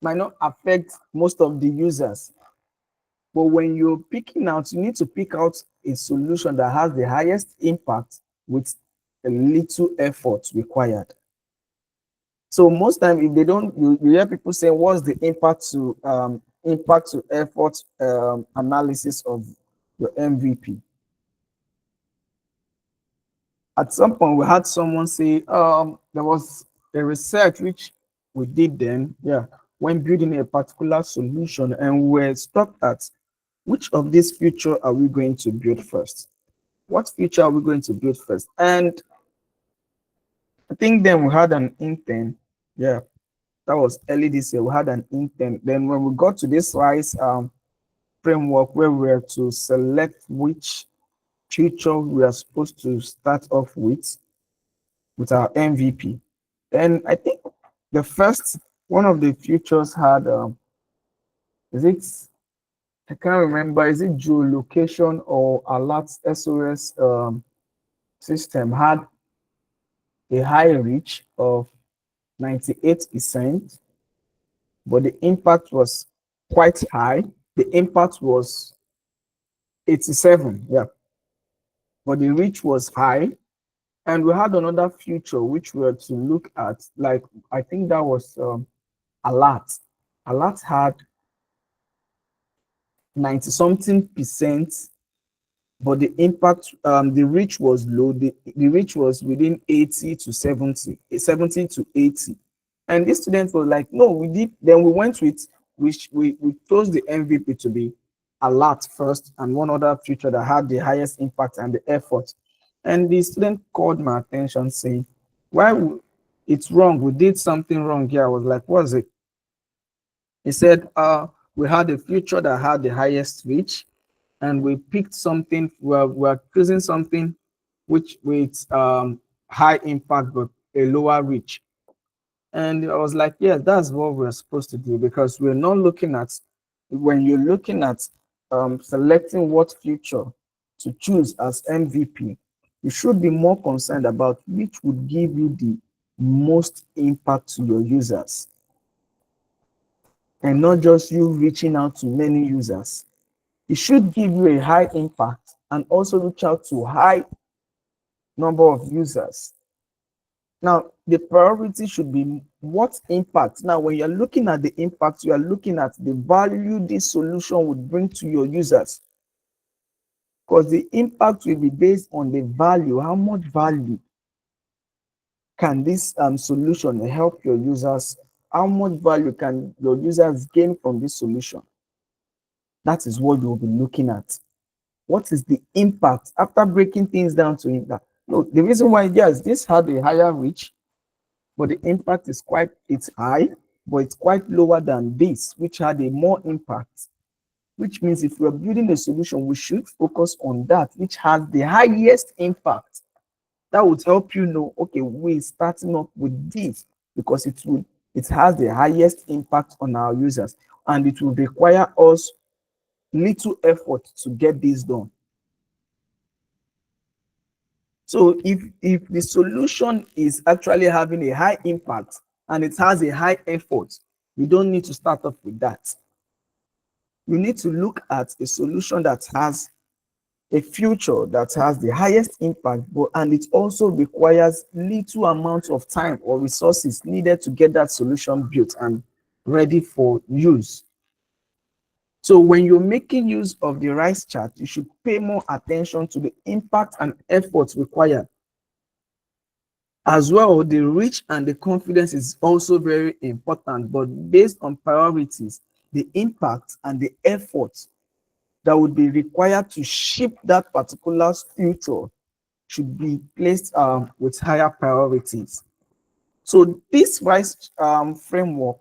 might not affect most of the users. But when you're picking out, you need to pick out a solution that has the highest impact with a little effort required. So most time, if they don't, you hear people say, what's the impact to effort analysis of your MVP? At some point, we had someone say, there was a research which we did then, yeah, when building a particular solution, and we're stuck at which of these features are we going to build first? what future are we going to build first? And I think then we had an intern. Yeah, that was early this year. We had an intern. Then when we got to this RISE framework where we were to select which future we are supposed to start off with our MVP. And I think the first one of the futures had is it, I can't remember, is it geolocation or alert SOS system had a high reach of 98%, but the impact was quite high. The impact was 87, yeah, but the reach was high. And we had another feature which we were to look at, like I think that was alert. Alert had 90 something percent, but the impact, the reach was low. The reach was within 80 to 70, 70 to 80. And this student was like, no, we did. Then we went with, which we chose the MVP to be alert first, and one other feature that had the highest impact and the effort. And the student called my attention saying, it's wrong. We did something wrong here. I was like, what is it? He said, we had a feature that had the highest reach, and we picked something, we're choosing something which with high impact but a lower reach. And I was like, yeah, that's what we're supposed to do, because we're not looking at, when you're looking at selecting what feature to choose as MVP, you should be more concerned about which would give you the most impact to your users, and not just you reaching out to many users. It should give you a high impact and also reach out to high number of users. Now, the priority should be what impact. Now, when you're looking at the impact, you are looking at the value this solution would bring to your users. Because the impact will be based on the value. How much value can this solution help your users? How much value can your users gain from this solution? That is what you'll be looking at. What is the impact after breaking things down to impact? No, the reason why, yes, this had a higher reach, but the impact is it's high, but it's quite lower than this, which had a more impact. Which means if we're building a solution, we should focus on that, which has the highest impact. That would help you know, okay, we're starting up with this because it has the highest impact on our users, and it will require us little effort to get this done. So if the solution is actually having a high impact and it has a high effort, you don't need to start off with that. You need to look at a solution that has a future that has the highest impact, and it also requires little amount of time or resources needed to get that solution built and ready for use. So when you're making use of the RISE chart, you should pay more attention to the impact and effort required. As well, the reach and the confidence is also very important, but based on priorities, the impact and the effort that would be required to ship that particular future should be placed with higher priorities. So this RISE framework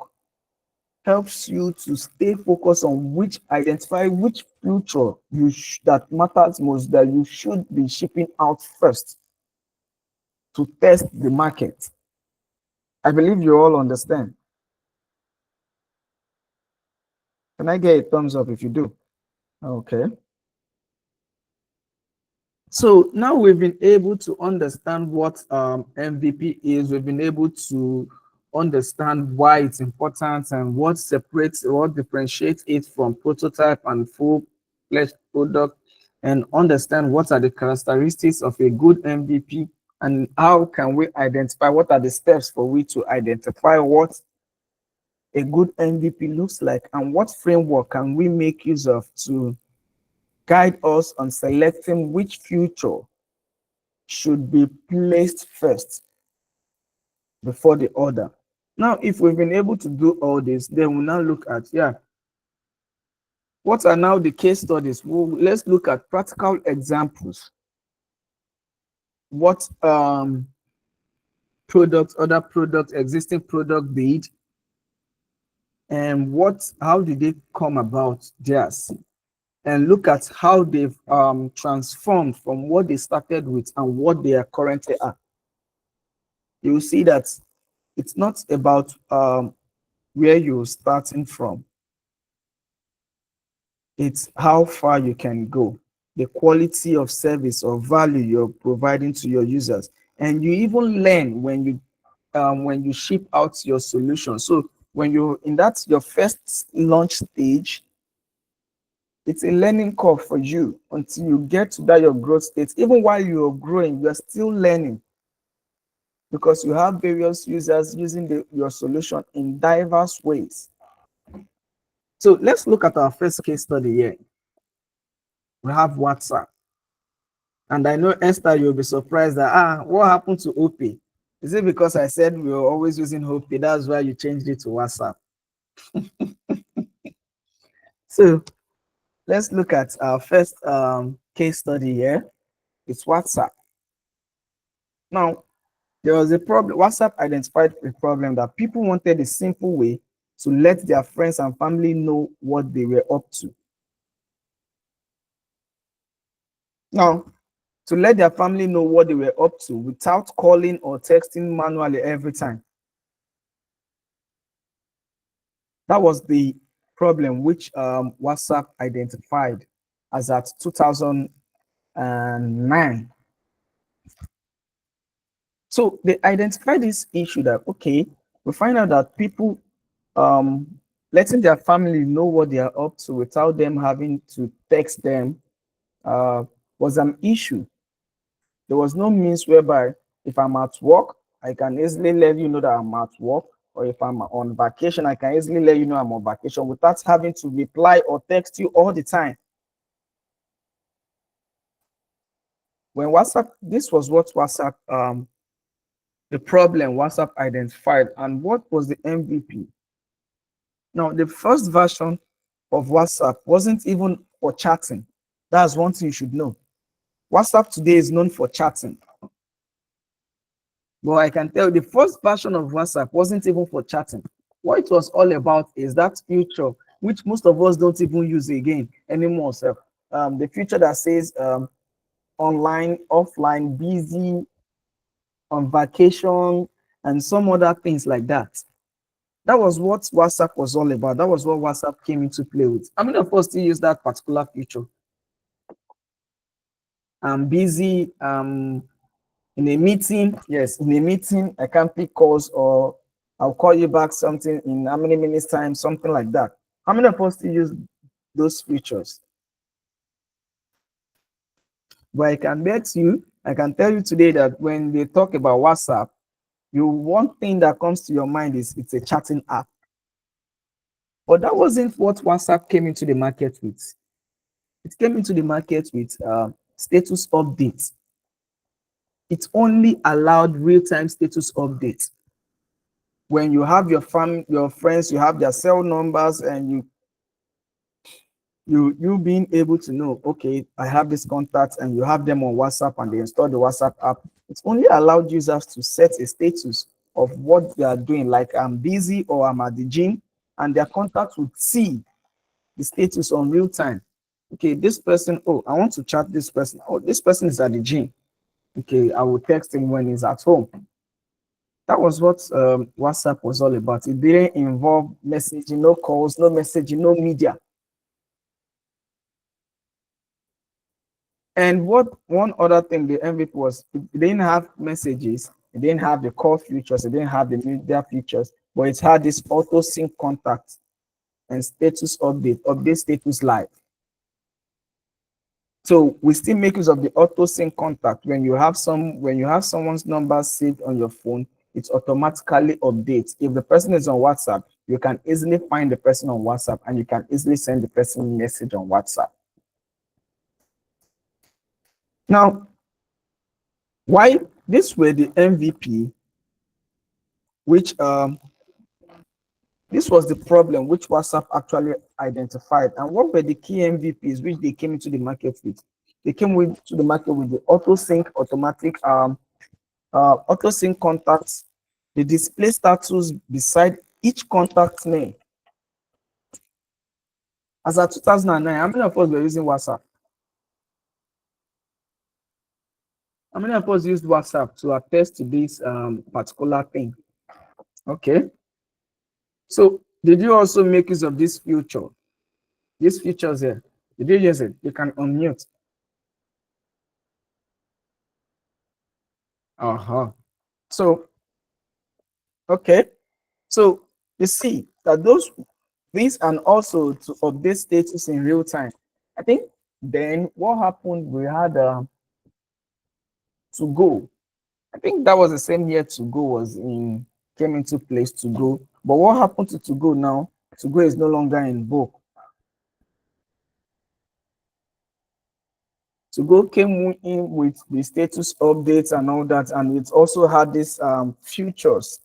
helps you to stay focused on identify which future that matters most, that you should be shipping out first to test the market. I believe you all understand. Can I get a thumbs up if you do? Okay. So now we've been able to understand what MVP is. We've been able to understand why it's important and what differentiates it from prototype and full-fledged product, and understand what are the characteristics of a good MVP, and how can we identify, what are the steps for we to identify what a good MVP looks like, and what framework can we make use of to guide us on selecting which future should be placed first before the other. Now, if we've been able to do all this, then we'll now look at, what are now the case studies? Well, let's look at practical examples what products, other products, existing product did, and how did they come about theirs, and look at how they've transformed from what they started with and what they are currently at. You will see that it's not about where you're starting from. It's how far you can go, the quality of service or value you're providing to your users. And you even learn when you ship out your solution. So when you're in that your first launch stage, it's a learning curve for you until you get to that your growth state. Even while you're growing, you're still learning, because you have various users using your solution in diverse ways. So let's look at our first case study here. We have WhatsApp. And I know, Esther, you'll be surprised that, what happened to OP? Is it because I said we were always using OP? That's why you changed it to WhatsApp. So let's look at our first case study here. It's WhatsApp. Now, there was a problem. WhatsApp identified a problem that people wanted a simple way to let their friends and family know what they were up to. Now, to let their family know what they were up to without calling or texting manually every time. That was the problem which WhatsApp identified as at 2009. So they identified this issue that, okay, we find out that people letting their family know what they are up to without them having to text them was an issue. There was no means whereby if I'm at work, I can easily let you know that I'm at work, or if I'm on vacation, I can easily let you know I'm on vacation without having to reply or text you all the time. When WhatsApp, this was what WhatsApp, the problem WhatsApp identified, and what was the MVP? Now, the first version of WhatsApp wasn't even for chatting. That's one thing you should know. WhatsApp today is known for chatting. But I can tell you the first version of WhatsApp wasn't even for chatting. What it was all about is that feature, which most of us don't even use again anymore. So, the feature that says online, offline, busy, on vacation, and some other things like that. That was what WhatsApp was all about. That was what WhatsApp came into play with. How many of us still use that particular feature? I'm busy, in a meeting. Yes, in a meeting, I can't pick calls, or I'll call you back something in how many minutes time, something like that. How many of us still use those features? But I can bet you, I can tell you today that when they talk about WhatsApp, one thing that comes to your mind is it's a chatting app. But that wasn't what WhatsApp came into the market with. It came into the market with status updates. It only allowed real-time status updates. When you have your friends, you have their cell numbers, and you being able to know, okay, I have this contact, and you have them on WhatsApp, and they install the WhatsApp app. It only allowed users to set a status of what they are doing, like I'm busy or I'm at the gym, and their contact would see the status on real time. Okay, this person, oh, I want to chat this person. Oh, this person is at the gym. Okay, I will text him when he's at home. That was what WhatsApp was all about. It didn't involve messaging, no calls, no messaging, no media. And one other thing the MVP was, it didn't have messages, it didn't have the call features, it didn't have the media features, but it had this auto sync contact and status update status live. So we still make use of the auto sync contact. When you have someone's number saved on your phone, it automatically updates. If the person is on WhatsApp, you can easily find the person on WhatsApp, and you can easily send the person a message on WhatsApp. Now, why this were the MVP, which this was the problem which WhatsApp actually identified, and what were the key MVPs which they came into the market with? They came with to the market with the auto sync automatic auto sync contacts. They display status beside each contact name. As of 2009, how many of us were using WhatsApp? How many of us used WhatsApp to attest to this particular thing? Okay. So did you also make use of this feature? These features here. Did you use it? You can unmute. So, okay. So you see that these and also to update status in real time. I think then what happened, we had to go. I think that was the same year to go came into place to go. But what happened to go now? To go is no longer in vogue. To go came in with the status updates and all that, and it also had this features,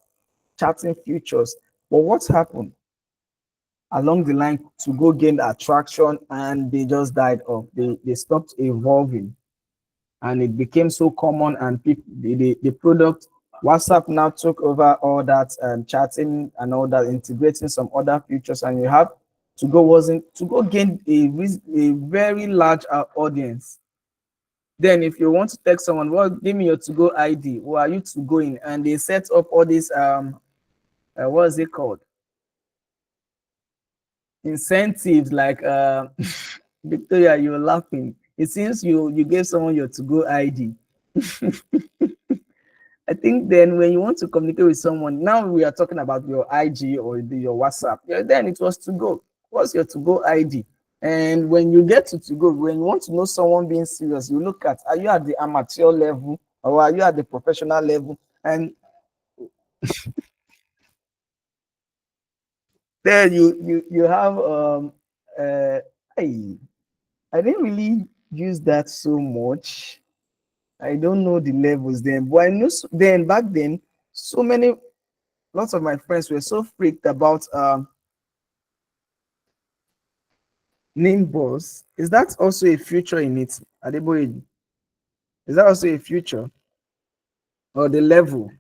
chatting features. But what's happened? Along the line, to go gain attraction and they just died off. They stopped evolving, and it became so common, and people the product WhatsApp now took over all that chatting and all that, integrating some other features, and you have to go gain a very large audience. Then if you want to text someone, well, give me your to go ID, who are you to go in? And they set up all these what is it called, incentives, like Victoria, you're laughing. It seems you gave someone your to go ID. I think then when you want to communicate with someone, now we are talking about your IG or your WhatsApp. Yeah, then it was to go. What's your to go ID? And when you get to go, when you want to know someone being serious, you look at, are you at the amateur level or are you at the professional level? And then you have I didn't really use that so much. I don't know the levels then, but I know then back then, lots of my friends were so freaked about Nimbus. Is that also a future in it, Adeboye? Is that also a future or the level?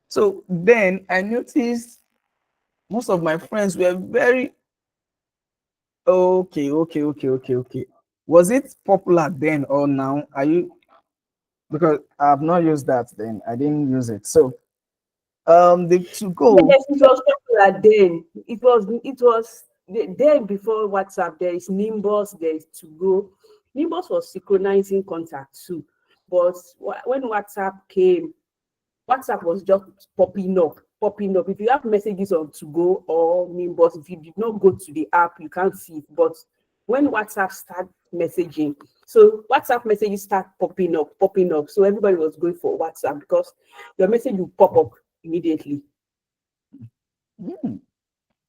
So then I noticed most of my friends were very okay. Was it popular then or now? Are you, because I have not used that then. I didn't use it. So the to go. Yes, it was popular then. Then before WhatsApp. There is Nimbus, there is To Go. Nimbus was synchronizing contact too, but when WhatsApp came, WhatsApp was just popping up. If you have messages on To Go or Nimbus, if you did not go to the app, you can't see it. But when WhatsApp started messaging, so WhatsApp messages start popping up. So everybody was going for WhatsApp because your message will pop up immediately.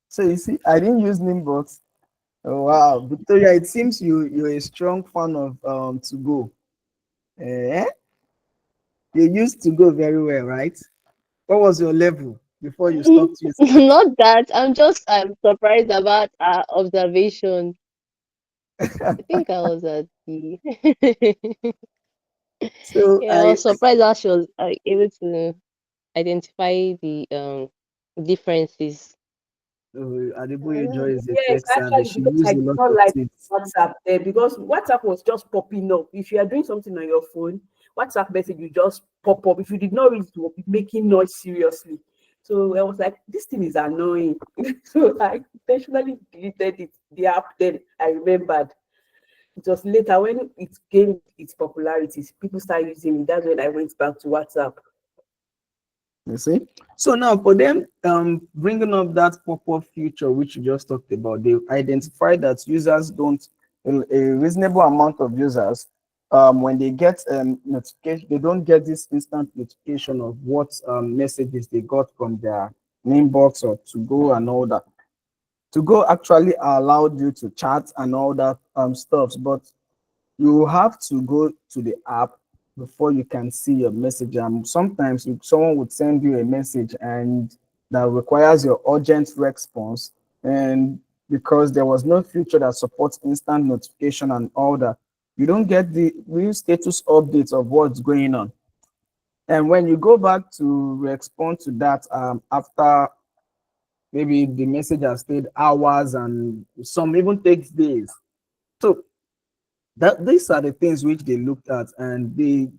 So you see, I didn't use Nimbus. Oh, wow, Victoria, it seems you're a strong fan of To Go. Eh? You used To Go very well, right? What was your level before you stopped using? Not that. I'm surprised about our observation. I think I was at the So yeah, I was surprised that she was able to identify the differences. Adeboye Joy is a Yes, tech savvy. actually, She because I used a did lot not of like tips. WhatsApp there because WhatsApp was just popping up. If you are doing something on your phone, WhatsApp message will just pop up. If you did not read it, will be making noise seriously. So I was like, this thing is annoying. So I intentionally deleted the app. Then I remembered. It was later when it gained its popularity, people started using it. That's when I went back to WhatsApp. You see? So now for them, bringing up that pop-up feature which you just talked about, they identify that users don't, a reasonable amount of users, when they get notification, they don't get this instant notification of what messages they got from their inbox or To Go and all that. To Go actually allowed you to chat and all that stuff, but you have to go to the app before you can see your message. Sometimes someone would send you a message and that requires your urgent response, and because there was no feature that supports instant notification and all that. You don't get the real status updates of what's going on. And when you go back to respond to that after maybe the message has stayed hours and some even takes days. So that these are the things which they looked at, and they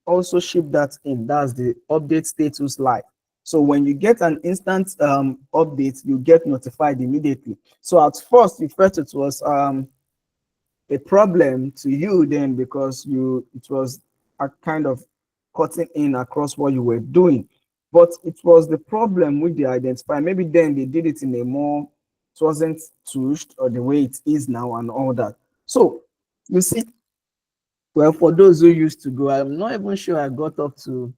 also ship that in. That's the update status live. So when you get an instant update, you get notified immediately. So at first you felt it was a problem to you then, because it was a kind of cutting in across what you were doing, but it was the problem which they identified. Maybe then they did it in a more, it wasn't touched or the way it is now and all that. So you see, well, for those who used to go, I'm not even sure I got up to,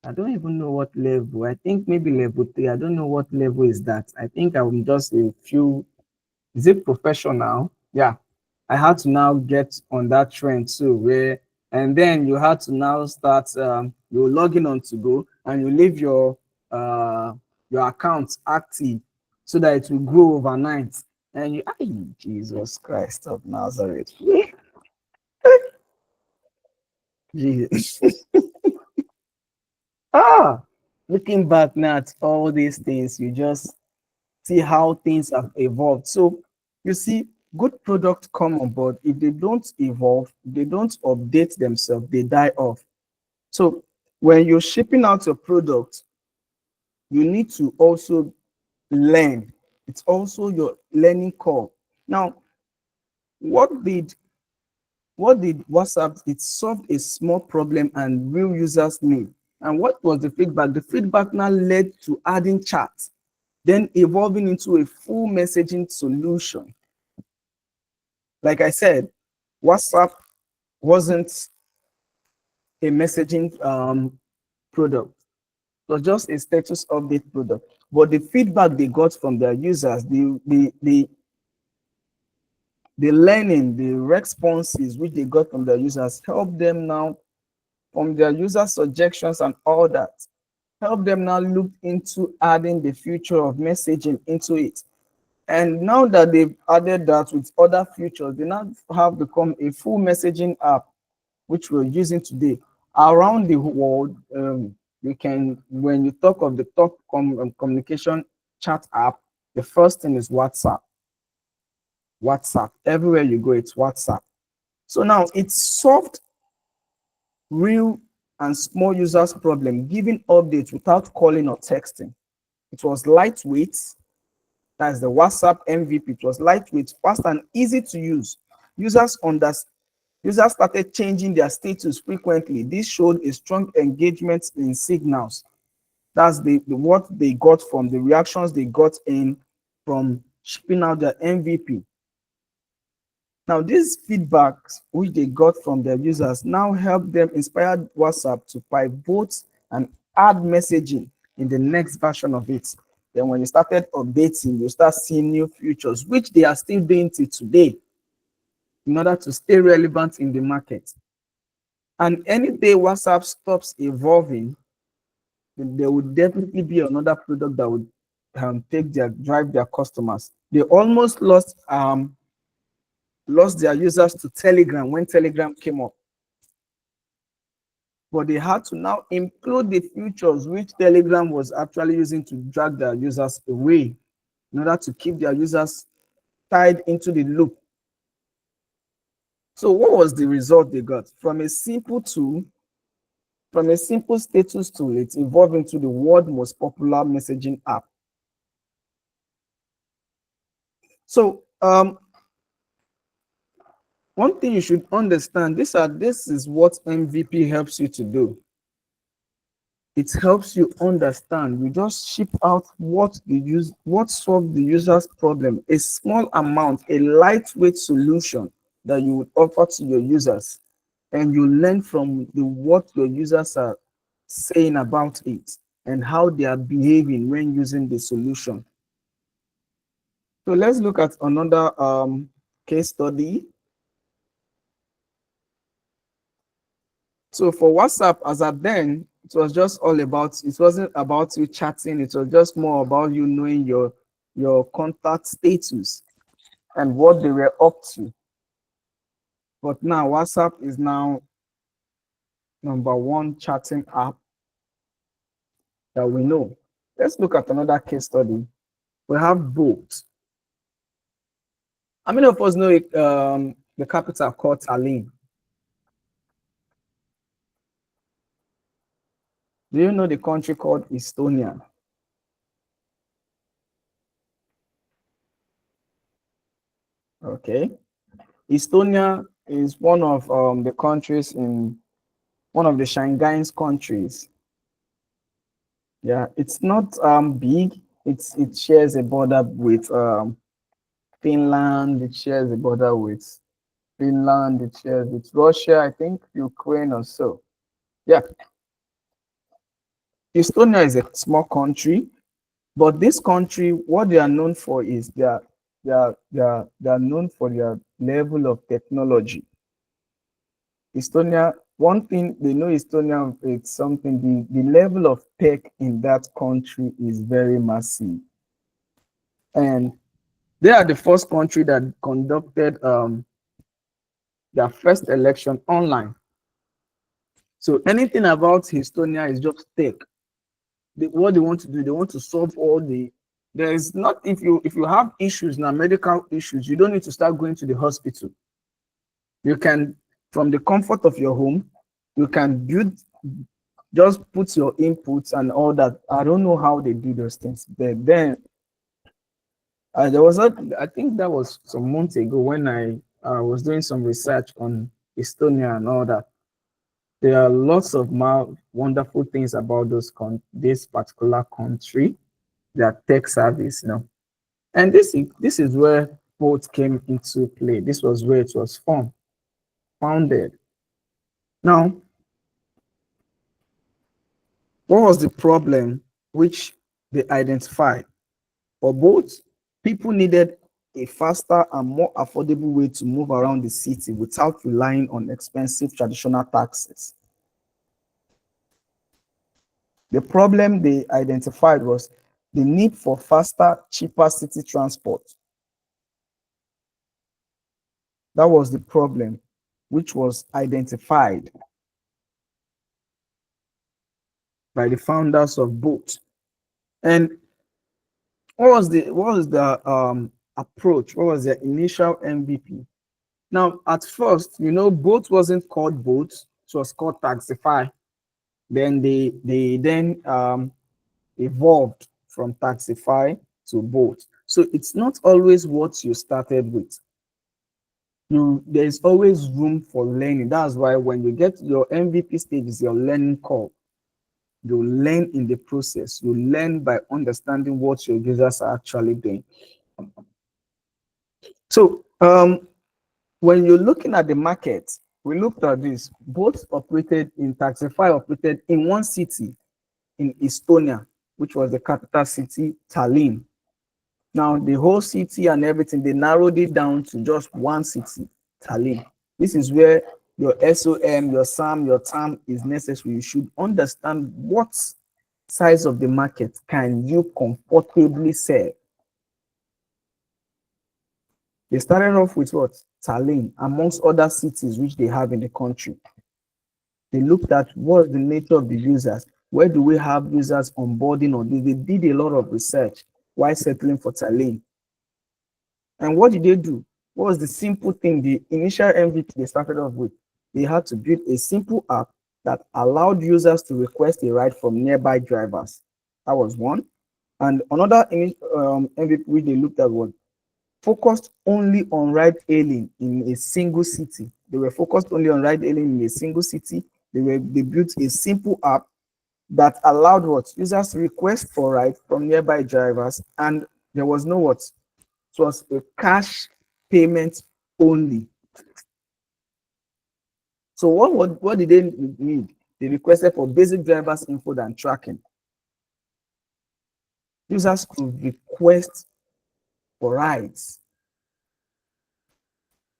I don't even know what level. I think maybe level 3. I don't know what level is that. I think I'm just a few. Is it professional? Yeah. I had to now get on that trend too, where, and then you had to now start, you're logging on to go and you leave your account active so that it will grow overnight. And you, ay, Jesus Christ of Nazareth. Jesus. Looking back now at all these things, you just see how things have evolved. So you see, good products come on board. If they don't evolve, they don't update themselves, they die off. So when you're shipping out your product, you need to also learn. It's also your learning curve. Now, what did WhatsApp? It solved a small problem and real users need. And what was the feedback? The feedback now led to adding chat, then evolving into a full messaging solution. Like I said, WhatsApp wasn't a messaging product. It was just a status update product. But the feedback they got from their users, the learning, the responses which they got from their users help them now, from their user suggestions and all that, help them now look into adding the future of messaging into it. And now that they've added that with other features, they now have become a full messaging app, which we're using today. Around the world, you can, when you talk of the top communication chat app, the first thing is WhatsApp. WhatsApp. Everywhere you go, it's WhatsApp. So now it's solved real and small users' problem, giving updates without calling or texting. It was lightweight. That's the WhatsApp MVP. It was lightweight, fast, and easy to use. Users started changing their status frequently. This showed a strong engagement in signals. That's what they got from the reactions they got in from shipping out their MVP. Now, these feedbacks which they got from their users now help them inspire WhatsApp to pivot and add messaging in the next version of it. Then when you started updating, you start seeing new features, which they are still doing till today in order to stay relevant in the market. And any day WhatsApp stops evolving, there would definitely be another product that would drive their customers. They almost lost their users to Telegram when Telegram came up. But they had to now include the features which Telegram was actually using to drag their users away in order to keep their users tied into the loop. So what was the result they got? From a simple tool, from a simple status tool, it evolved into the world's most popular messaging app. So one thing you should understand, this is what MVP helps you to do. It helps you understand. You just ship out what solves the user's problem, a small amount, a lightweight solution that you would offer to your users, and you learn from what your users are saying about it and how they are behaving when using the solution. So let's look at another case study. So for WhatsApp, as at then, it was just all about, it wasn't about you chatting, it was just more about you knowing your your contact status and what they were up to. But now WhatsApp is now #1 chatting app that we know. Let's look at another case study. We have Bolt. How many of us know the capital called Tallinn? Do you know the country called Estonia? Okay. Estonia is one of the countries in one of the Schengen countries. Yeah, it's not big. It shares a border with Finland. It shares a border with Finland. It shares with Russia, I think, Ukraine or so. Yeah. Estonia is a small country, but this country, what they are known for is they are known for their level of technology. Estonia, one thing they know Estonia, it's something, the level of tech in that country is very massive. And they are the first country that conducted their first election online. So anything about Estonia is just tech. What they want to do, they want to solve all the, there is not, if you have issues now, medical issues, you don't need to start going to the hospital. You can, from the comfort of your home, you can build, just put your inputs and all that. I don't know how they do those things. But then there was I think that was some months ago when I was doing some research on Estonia and all that. There are lots of wonderful things about this particular country, their tech service, And this is where both came into play. This was where it was founded. Now, what was the problem which they identified? For both, people needed a faster and more affordable way to move around the city without relying on expensive traditional taxis. The problem they identified was the need for faster, cheaper city transport. That was the problem which was identified by the founders of Bolt. And what was the approach? What was their initial MVP? Now, at first, Bolt wasn't called Bolt; it was called Taxify. Then they evolved from Taxify to Bolt. So it's not always what you started with. There's always room for learning. That's why when you get your MVP stage, is your learning curve. You learn in the process. You learn by understanding what your users are actually doing. So when you're looking at the market, we looked at this. Both operated in Taxify operated in one city in Estonia, which was the capital city, Tallinn. Now the whole city and everything, they narrowed it down to just one city, Tallinn. This is where your SOM, your SAM, your TAM is necessary. You should understand what size of the market can you comfortably serve. They started off with what? Tallinn, amongst other cities which they have in the country. They looked at what's the nature of the users. Where do we have users onboarding on this? They did a lot of research while settling for Tallinn. And what did they do? What was the simple thing, the initial MVP they started off with? They had to build a simple app that allowed users to request a ride from nearby drivers. That was one. And another MVP which they looked at was focused only on ride hailing in a single city. They were focused only on ride hailing in a single city. They built a simple app that allowed what? Users to request for ride from nearby drivers, and there was no what? It was a cash payment only. So what did they need? They requested for basic driver's info and tracking. Users could request for rides.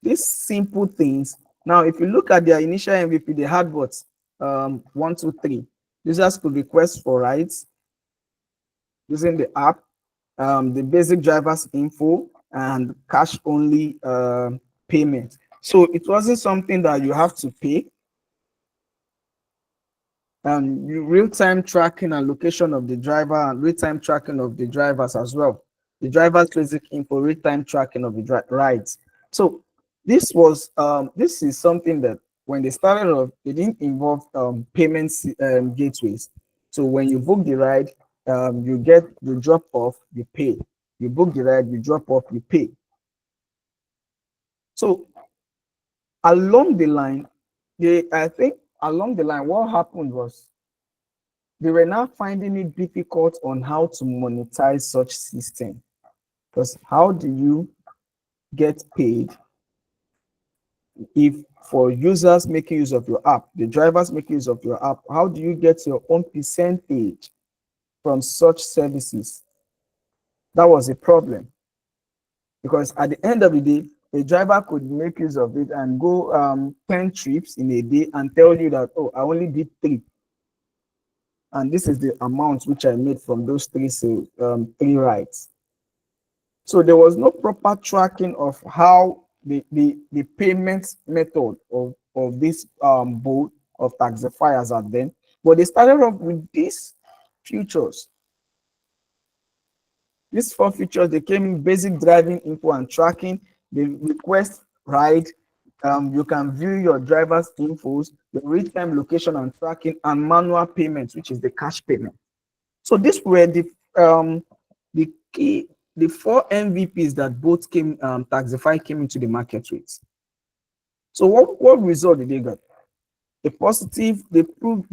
These simple things. Now, if you look at their initial MVP, they had what? 1, 2, 3. Users could request for rides using the app. the basic driver's info and cash only payment. So it wasn't something that you have to pay. Real-time tracking and location of the driver, and real-time tracking of the drivers as well. The driver's basic info, real-time tracking of the rides. So this is something that when they started off, it didn't involve payments gateways. So when you book the ride, you drop off, you pay. You book the ride, you drop off, you pay. So along the line, I think along the line, what happened was they were now finding it difficult on how to monetize such system. Because how do you get paid if for users making use of your app, the drivers making use of your app, how do you get your own percentage from such services? That was a problem. Because at the end of the day, a driver could make use of it and go 10 trips in a day and tell you that, oh, I only did 3. And this is the amount which I made from those 3 rides. So there was no proper tracking of how the payment method of this boat of taxifiers are then. But they started off with these features. These 4 features, they came in: basic driving info and tracking, the request ride, you can view your driver's infos, the real-time location and tracking, and manual payments, which is the cash payment. So these were the key, the 4 MVPs that both came, Taxify came into the market with. So what result did they get? A positive, they proved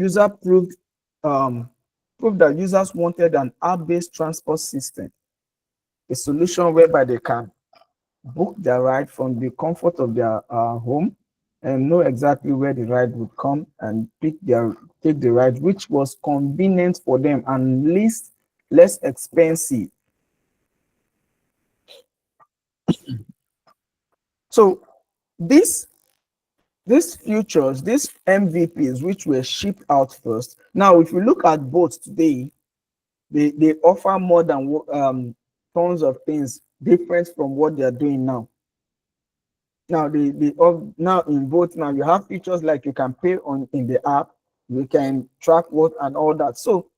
that users wanted an app-based transport system, a solution whereby they can book their ride from the comfort of their home and know exactly where the ride would come and take the ride, which was convenient for them and less expensive. So these features, these MVPs, which were shipped out first. Now, if you look at boats today, they offer more than tons of things different from what they are doing now. Now, now in both, now you have features like you can pay in the app, you can track what and all that. So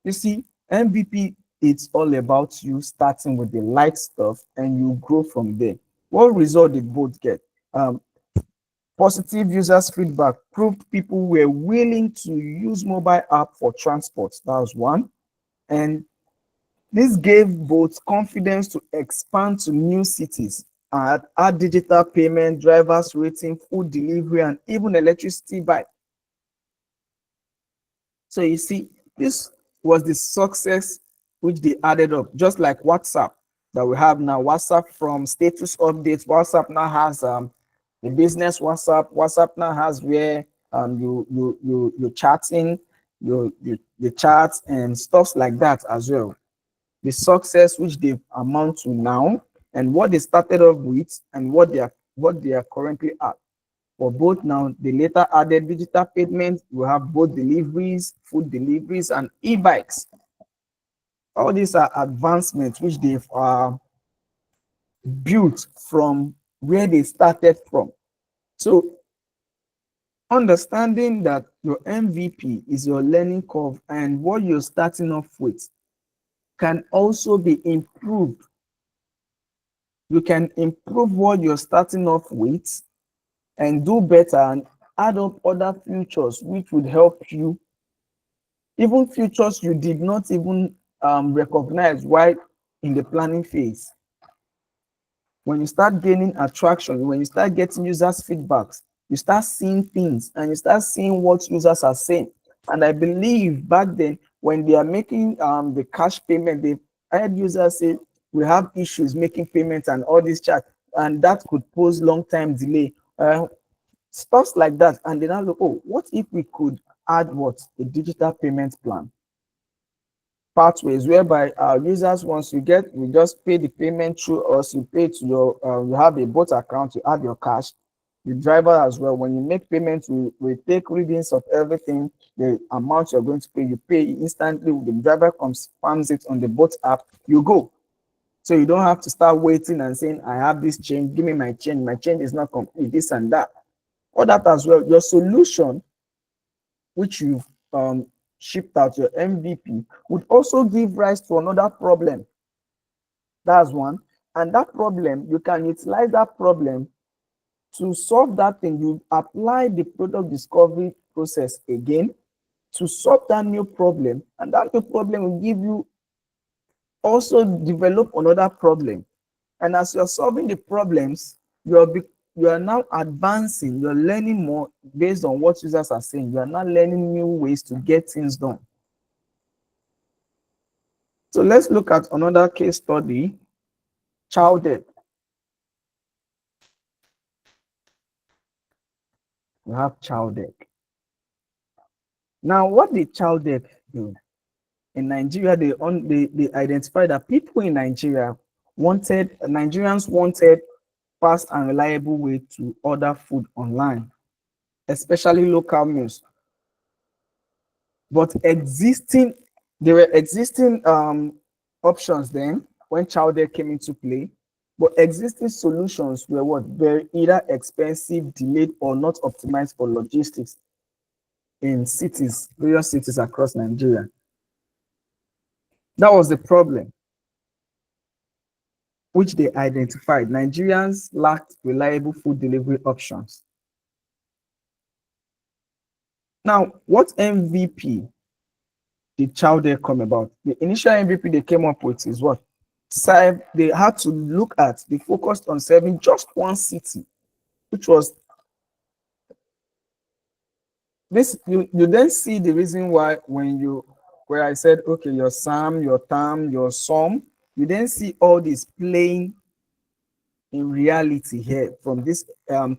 you see, MVP, it's all about you starting with the light stuff and you grow from there. What result did both get? Positive users feedback proved people were willing to use mobile app for transport. That was one. And this gave both confidence to expand to new cities, add digital payment, drivers rating, food delivery, and even electricity buy. So you see, this was the success which they added up, just like WhatsApp that we have now. WhatsApp, from status updates, WhatsApp now has the business WhatsApp. WhatsApp now has where you chatting, you chats and stuff like that as well. The success which they amount to now, and what they started off with, and what they are currently at. For both now, they later added digital payments. We have both deliveries, food deliveries, and e-bikes. All these are advancements which they've built from where they started from. So understanding that your MVP is your learning curve and what you're starting off with can also be improved. You can improve what you're starting off with and do better and add up other features which would help you, even features you did not even recognize while in the planning phase. When you start gaining attraction, when you start getting users' feedbacks, you start seeing things and you start seeing what users are saying. And I believe back then, when they are making the cash payment, they had users say, we have issues making payments and all this chat, and that could pose long-time delay. Stuff like that. And then I look, oh, what if we could add what? A digital payment plan? Pathways whereby our users, once you just pay the payment through us, you pay to your, you have a boat account, you add your cash, the driver as well. When you make payments, we take readings of everything, the amount you're going to pay, you pay instantly. The driver confirms it on the boat app, you go. So you don't have to start waiting and saying, I have this change, give me my change is not complete, this and that. Or that as well, your solution, which you've shipped out, your MVP, would also give rise to another problem. That's one. And that problem, you can utilize that problem to solve that thing. You apply the product discovery process again to solve that new problem, and that new problem will give you also develop another problem. And as you're solving the problems, you are now advancing, you're learning more based on what users are saying. You are now learning new ways to get things done. So let's look at another case study, Chowdeck. We have Chowdeck. Now, what did Chowdeck do? In Nigeria, they identified that people in Nigeria Nigerians wanted fast and reliable way to order food online, especially local meals. But there were existing options then when Chowdeck came into play, but existing solutions were what? Very either expensive, delayed, or not optimized for logistics in cities, various cities across Nigeria. That was the problem which they identified. Nigerians lacked reliable food delivery options. Now, what MVP did Chowdeck come about? The initial MVP they came up with is what? They had to look at, they focused on serving just one city, which was this. You then see the reason why where I said, okay, your SAM, your TAM, your SOM, you then see all this playing in reality here from this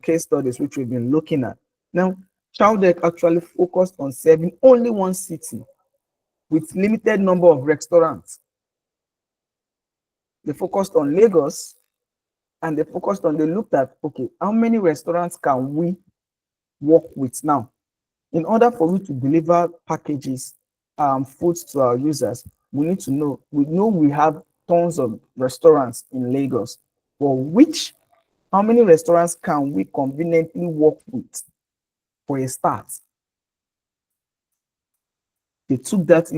case studies which we've been looking at. Now, Chowdeck actually focused on serving only one city with limited number of restaurants. They focused on Lagos, and they looked at, okay, how many restaurants can we work with now? In order for we to deliver packages, foods to our users, we know we have tons of restaurants in Lagos, but how many restaurants can we conveniently work with for a start? They took that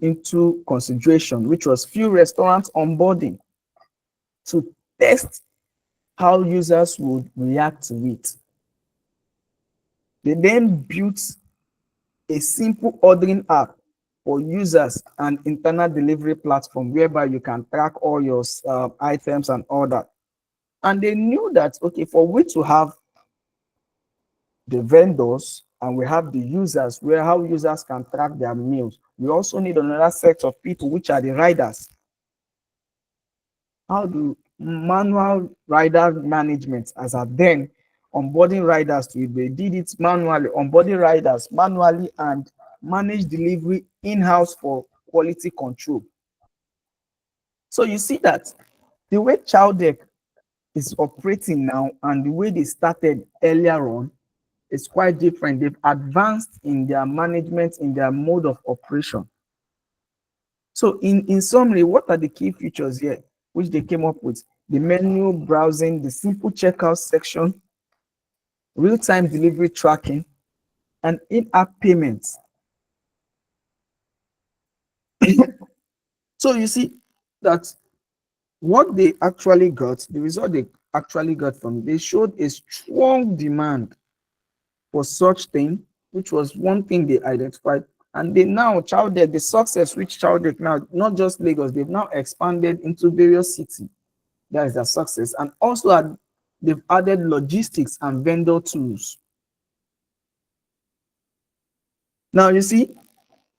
into consideration, which was few restaurants onboarding to test how users would react to it. They then built a simple ordering app for users and internal delivery platform whereby you can track all your items and all that. And they knew that, okay, for we to have the vendors and we have the users, how users can track their meals, we also need another set of people, which are the riders. How do manual rider management, as at then, onboarding riders they did it manually, onboarding riders manually and manage delivery in-house for quality control. So you see that the way Chowdeck is operating now and the way they started earlier on is quite different. They've advanced in their management, in their mode of operation. So in summary, what are the key features here which they came up with? The menu browsing, the simple checkout section, real-time delivery tracking, and in-app payments. So you see that what they actually got, the result they actually got from, they showed a strong demand for such thing, which was one thing they identified. And they now, Chowdeck, the success which Chowdeck now, not just Lagos, they've now expanded into various cities. That is their success. And also they've added logistics and vendor tools. Now you see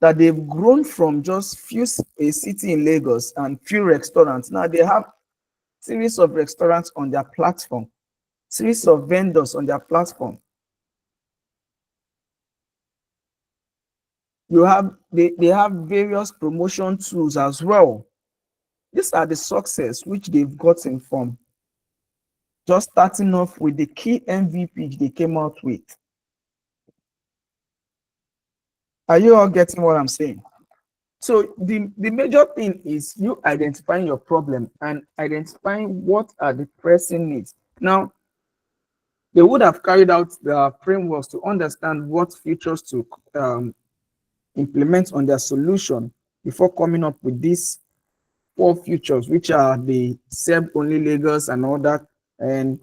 that they've grown from just a city in Lagos and few restaurants. Now they have series of restaurants on their platform, series of vendors on their platform. They have various promotion tools as well. These are the success which they've gotten from just starting off with the key MVP they came out with. Are you all getting what I'm saying? So the major thing is you identifying your problem and identifying what are the pressing needs. Now, they would have carried out the frameworks to understand what features to implement on their solution before coming up with these 4 features, which are the serve-only Lagos and all that, and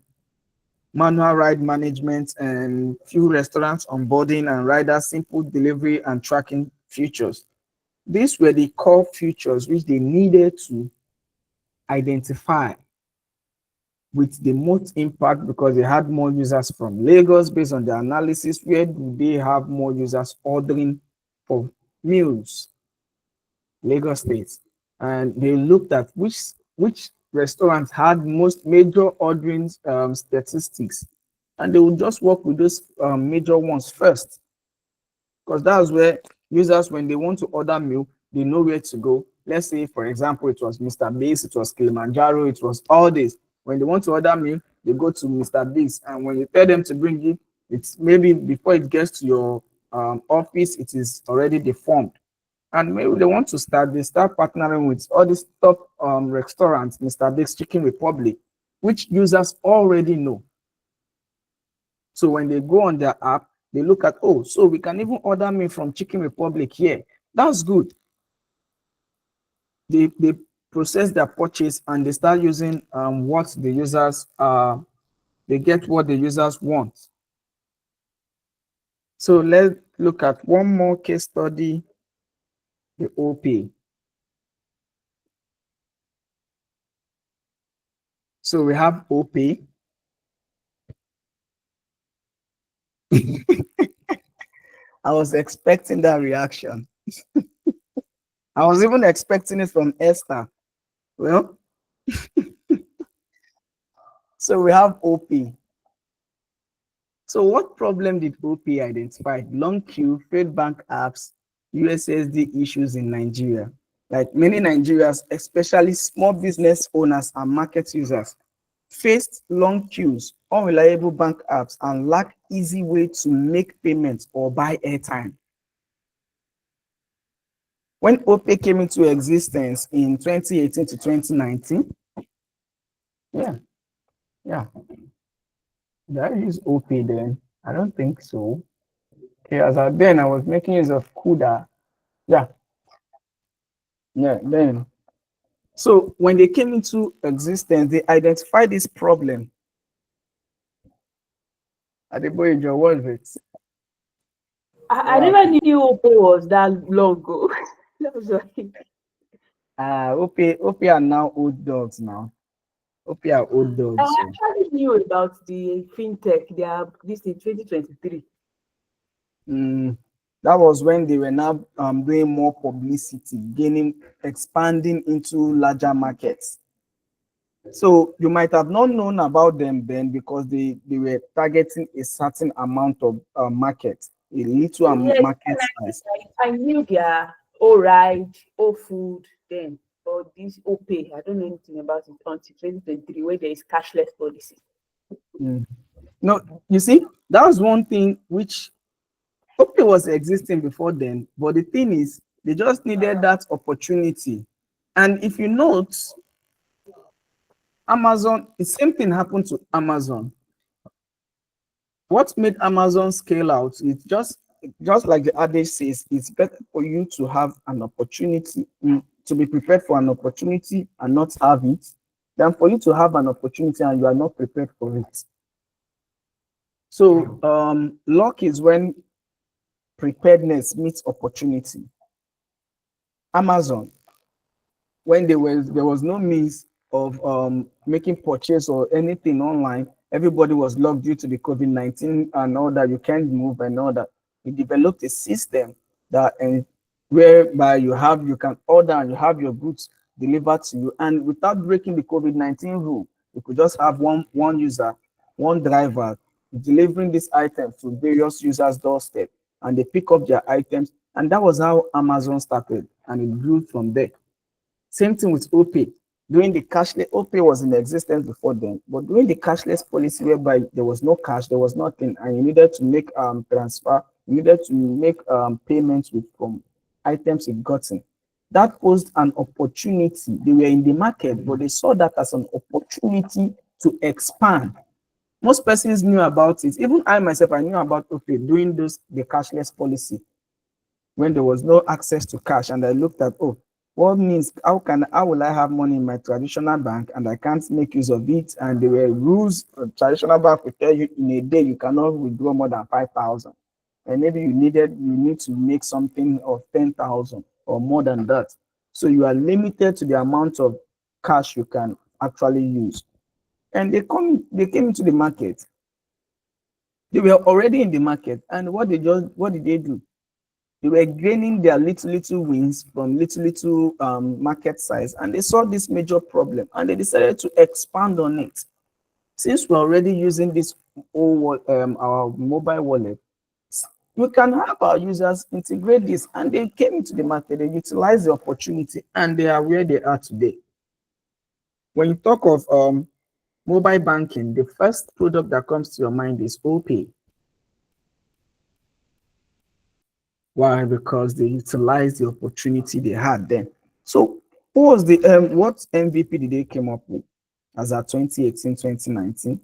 manual ride management and few restaurants onboarding and rider simple delivery and tracking features. These were the core features which they needed to identify with the most impact, because they had more users from Lagos. Based on the analysis, where do they have more users ordering for meals? Lagos State. And they looked at which restaurants had most major ordering statistics, and they would just work with those major ones first, because that's where users, when they want to order meal, they know where to go. Let's say, for example, it was Mr. Biggs, it was Kilimanjaro, it was all this. When they want to order meal, they go to Mr. Biggs, and when you tell them to bring it, it's maybe before it gets to your office, it is already deformed. And maybe they want to start, they start partnering with all these top restaurants, Mr. Biggs, Chicken Republic, which users already know. So when they go on their app, they look at, oh, so we can even order meat from Chicken Republic here. That's good. They process their purchase and they start using what the users they get what the users want. So let's look at one more case study, the OP. So we have OP. I was expecting that reaction. I was even expecting it from Esther. Well, so we have OP. So what problem did OP identify? Long queue, failed bank apps, USSD issues in Nigeria. Like many Nigerians, especially small business owners and market users, faced long queues, unreliable bank apps, and lack easy way to make payments or buy airtime. When OP came into existence in 2018 to 2019, yeah. Did I use OP then? I don't think so. Okay, as at then I was making use of CUDA. Yeah, then. So when they came into existence, they identified this problem. Adeboyejo, what is it? I never knew Oppo was that long ago. That was like, OP are now old dogs now. OP are old dogs. I So. actually knew about the fintech. They are this in 2023. That was when they were now doing more publicity, expanding into larger markets. So you might have not known about them then because they were targeting a certain amount of market, a little market size. I knew their O-Ride, O-Food then, but this OPay, I don't know anything about it until 2023, where there is cashless policy. No, you see, that was one thing which OPay was existing before then, but the thing is, they just needed that opportunity. And if you note, Amazon, the same thing happened to Amazon. What made Amazon scale out is just like the adage says, it's better for you to have an opportunity, to be prepared for an opportunity and not have it, than for you to have an opportunity and you are not prepared for it. So luck is when preparedness meets opportunity. Amazon, when there was no means of making purchase or anything online, everybody was locked due to the COVID-19 and all that, you can't move and all that. We developed a system that whereby you can order and you have your goods delivered to you, and without breaking the COVID-19 rule, you could just have one user, one driver delivering these items to various users' doorstep, and they pick up their items, and that was how Amazon started, and it grew from there. Same thing with OPay. During the cashless, OPay was in existence before then, but during the cashless policy whereby there was no cash, there was nothing, and you needed to make transfer, you needed to make payments from items you've gotten. that posed an opportunity. They were in the market, but they saw that as an opportunity to expand. Most persons knew about it. Even I myself, I knew about doing the cashless policy when there was no access to cash, and I looked at, oh, what means how will I have money in my traditional bank and I can't make use of it? And there were rules. Traditional bank will tell you in a day you cannot withdraw more than 5,000, and maybe you need to make something of 10,000 or more than that. So you are limited to the amount of cash you can actually use. And they came into the market. They were already in the market, and what did they do? They were gaining their little wins from little market size, and they saw this major problem, and they decided to expand on it. Since we're already using this our mobile wallet, we can have our users integrate this, and they came into the market, they utilized the opportunity, and they are where they are today. When you talk of mobile banking, the first product that comes to your mind is OPay. Why? Because they utilized the opportunity they had then. So what was the what MVP did they came up with as at 2018, 2019?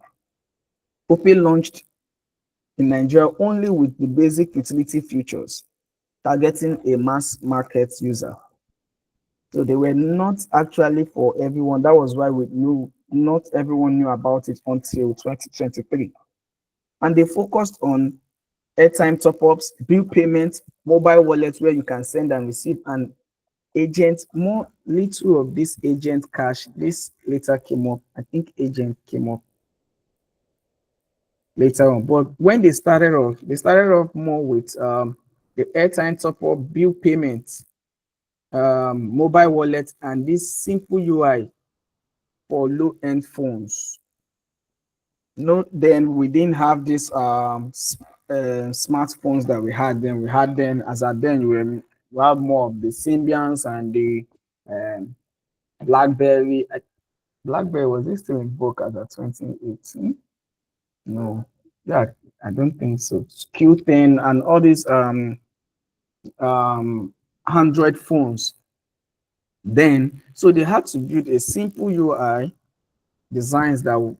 OPay launched in Nigeria only with the basic utility features, targeting a mass market user. So they were not actually for everyone. That was why we knew not everyone knew about it until 2023. And they focused on airtime top-ups, bill payments, mobile wallets where you can send and receive, and agent. More little of this agent cash. This later came up. I think agent came up later on. But when they started off more with the airtime top-up, bill payments, mobile wallet, and this simple UI for low-end phones. No, then we didn't have this smartphones that we had then. We had then, as at then, we have more of the Symbians and the BlackBerry. BlackBerry, was this still in vogue as at 2018? No, yeah, I don't think so. Q10 and all these Android phones. Then, so they had to build a simple UI designs that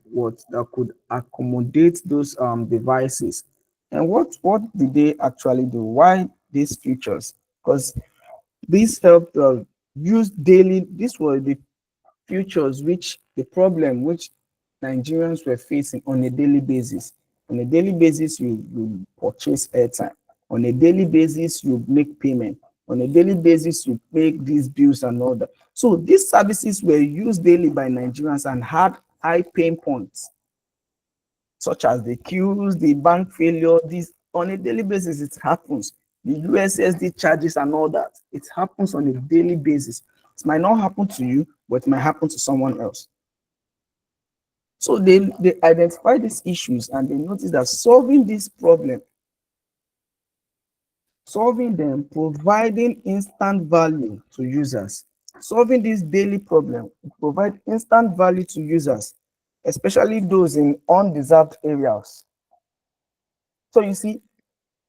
could accommodate those devices. And what did they actually do? Why these features? Because this helped use daily. These were the features which the problem which Nigerians were facing on a daily basis. On a daily basis, you purchase airtime. On a daily basis, you make payment. On a daily basis, you make these bills and all that. So these services were used daily by Nigerians and had high pain points, such as the queues, the bank failure. This on a daily basis, it happens. The USSD charges and all that. It happens on a daily basis. It might not happen to you, but it might happen to someone else. So they identify these issues and they notice that solving this problem, solving them, providing instant value to users, solving this daily problem, provide instant value to users, especially those in undeserved areas. So you see,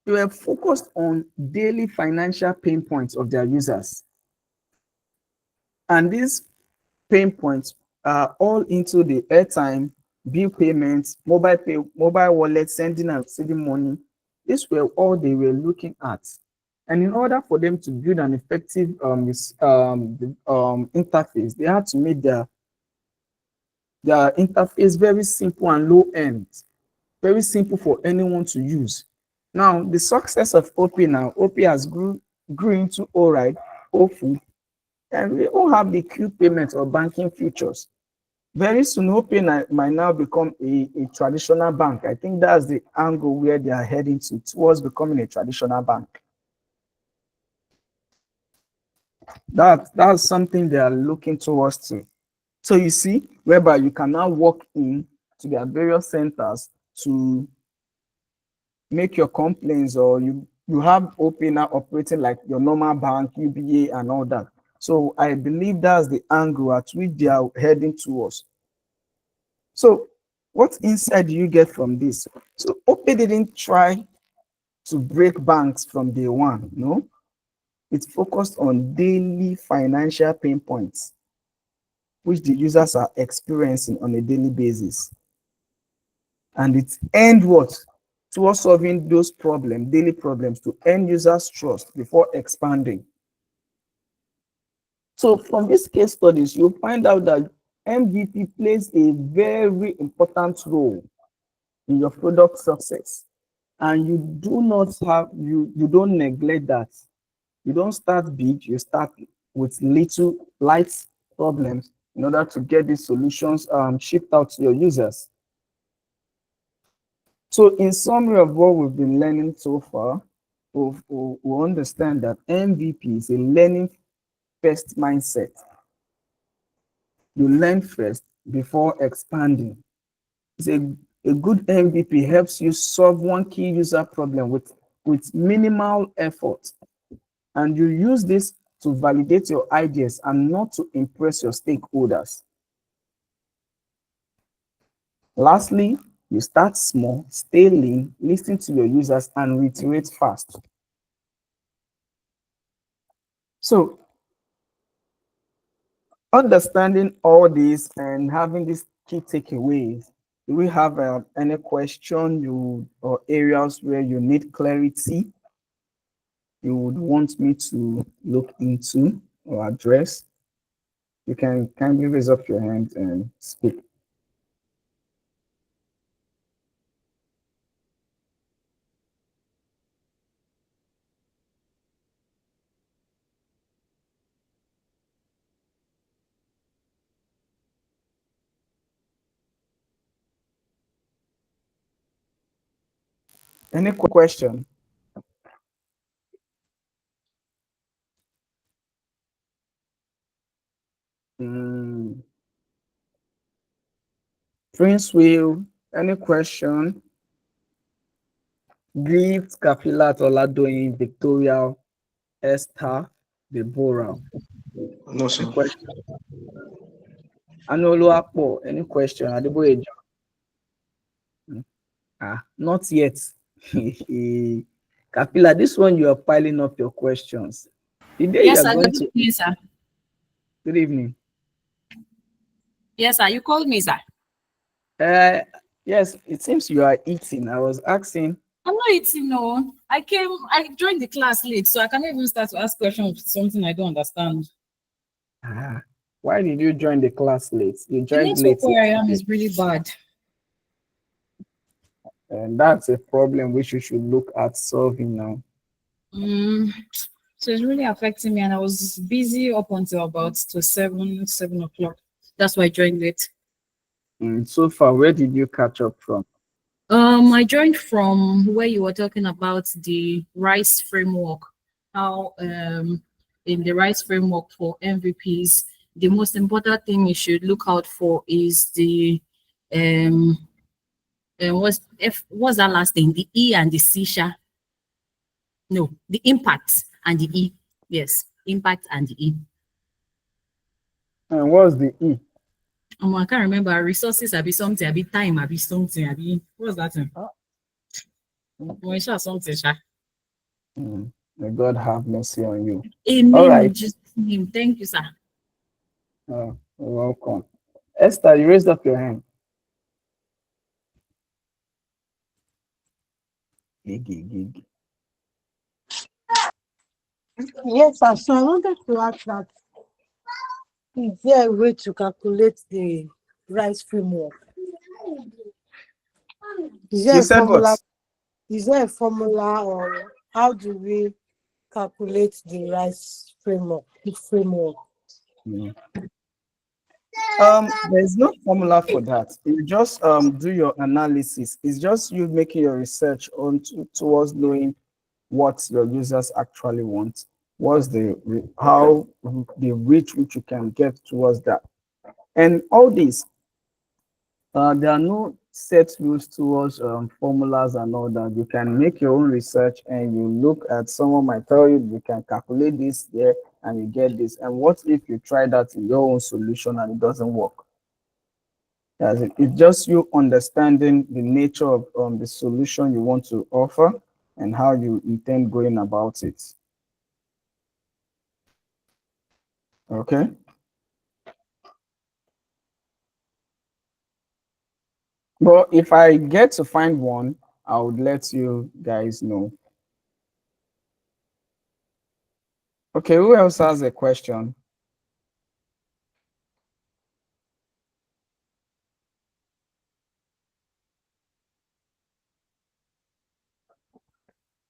they were focused on daily financial pain points of their users. And these pain points are all into the airtime, bill payments, mobile wallet, sending and receiving money. These were all they were looking at. And in order for them to build an effective interface, they had to make their interface very simple and low end, very simple for anyone to use. Now, the success of OPay has grew into Alright, Ofu, and we all have the Q payment or banking features. Very soon, OPay might now become a traditional bank. I think that's the angle where they are heading towards becoming a traditional bank. That's something they are looking towards to. So you see, whereby you can now walk in to their various centers to make your complaints, or you have OPay now operating like your normal bank, UBA and all that. So I believe that's the angle at which they are heading towards. So what insight do you get from this? So OPay didn't try to break banks from day one, no? It's focused on daily financial pain points, which the users are experiencing on a daily basis. And it end what? Towards solving those problems, daily problems, to end users' trust before expanding. So from these case studies, you'll find out that MVP plays a very important role in your product success. And you do not have, you don't neglect that. You don't start big, you start with little light problems in order to get these solutions shipped out to your users. So in summary of what we've been learning so far, we understand that MVP is a learning first mindset. You learn first before expanding. It's a good MVP helps you solve one key user problem with minimal effort. And you use this to validate your ideas and not to impress your stakeholders. Lastly, you start small, stay lean, listen to your users, and reiterate fast. So, understanding all this and having these key takeaways, do we have any question or areas where you need clarity you would want me to look into or address? You can kindly raise up your hand and speak. Any question? Prince Will, any question? Gift, Kafilat, Oladoyin, Victoria, Esther, Deborah. No, sir. Any question? Anoluapo, any question? Adeboye. Not yet. Kapila, this one you are piling up your questions. The day Yes, you are sir. going Good to. evening, sir. Good evening. Yes, sir. You called me, sir. Yes, it seems you are eating. I was asking. I'm not eating, no. I joined the class late, so I cannot even start to ask questions of something I don't understand. Why did you join the class late? You The joined network late. where I am is really bad. And that's a problem which you should look at solving now. So it's really affecting me, and I was busy up until about to 7 o'clock. That's why I joined late. So far, where did you catch up from? I joined from where you were talking about the RISE framework. How in the RISE framework for MVPs, the most important thing you should look out for is the what's that last thing? The E and the C sha? No, the impact and the E. Yes, impact and the E. And what's the E? I can't remember. Resources, I be something, I be time, I be something, I be what's that thing? Okay. Something, sha. May God have mercy on you. Amen. All right. Just name. Thank you, sir. You're welcome. Esther, you raised up your hand. Yes, sir. So I wanted to ask that, is there a way to calculate the rice framework? Is there You a said formula? what? Is there a formula, or how do we calculate the rice framework? The framework. There's no formula for that. You just do your analysis. It's just you making your research towards knowing what your users actually want. What's how the reach which you can get towards that. And all this, there are no set rules towards formulas and all that. You can make your own research and you look at, someone might tell you you can calculate this there and you get this. And what if you try that in your own solution and it doesn't work? It's just you understanding the nature of the solution you want to offer and how you intend going about it. Okay. But if I get to find one, I would let you guys know. Okay, who else has a question?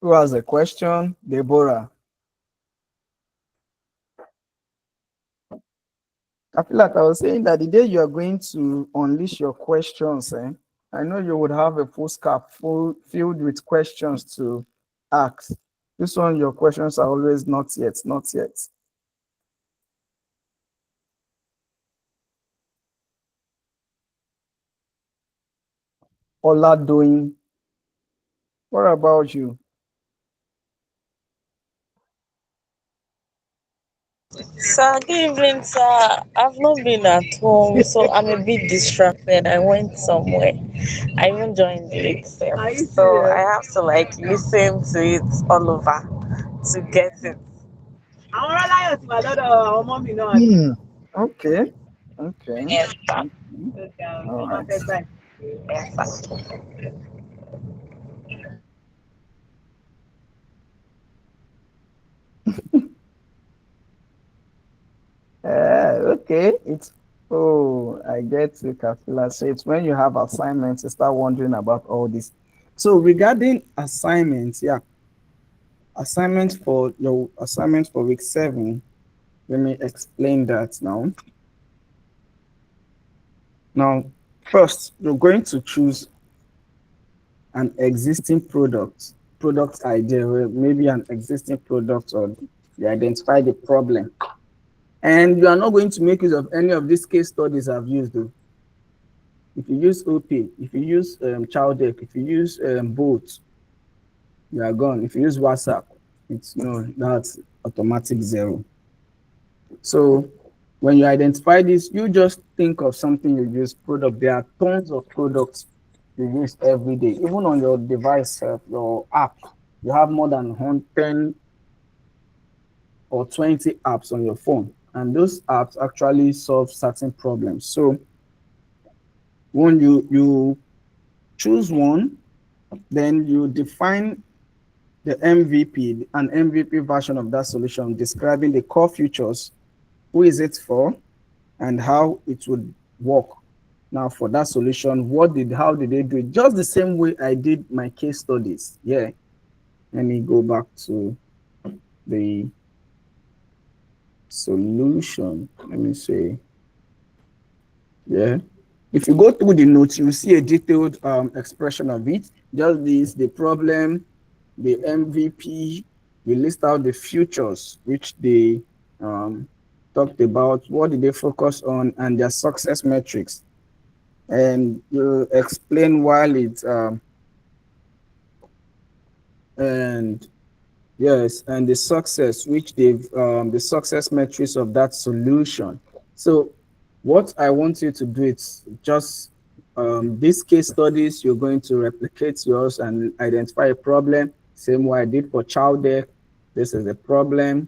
Who has a question? Deborah. I feel like I was saying that the day you are going to unleash your questions, I know you would have a full scarf filled with questions to ask. This one, your questions are always not yet, not yet. Ola doing. What about you? Sir, good evening, sir. I've not been at home, so I'm a bit distracted. I went somewhere. I even joined late, sir. Are you So I serious? have to like listen to it all over to get it. Àwọn aráyọ̀ ti wà lọ́dọ̀ àwọn ọmọ mi náà. Okay. Okay. Yes, sir. Okay. All right. Yes, sir. Okay. I get to Kafila. So it's when you have assignments, you start wondering about all this. So regarding assignments, yeah, assignments for your assignments for week 7. Let me explain that now. Now, first, you're going to choose an existing product idea, maybe an existing product, or you identify the problem. And you are not going to make use of any of these case studies I've used. Though. If you use OP, if you use Chowdeck, if you use Bolt, you are gone. If you use WhatsApp, that's automatic 0. So when you identify this, you just think of something you use product. There are tons of products you use every day, even on your device, your app. You have more than 10 or 20 apps on your phone, and those apps actually solve certain problems. So when you choose one, then you define the MVP, an MVP version of that solution, describing the core features, who is it for, and how it would work. Now for that solution, how did they do it? Just the same way I did my case studies. Yeah. Let me go back to the solution. Let me see. Yeah. If you go through the notes, you see a detailed expression of it. Just this, the problem, the MVP, we list out the features which they talked about, what did they focus on, and their success metrics. And you explain while it's and yes, and the success which they've the success metrics of that solution. So what I want you to do is just these case studies, you're going to replicate yours and identify a problem, same way I did for Chowdeck. This is a problem,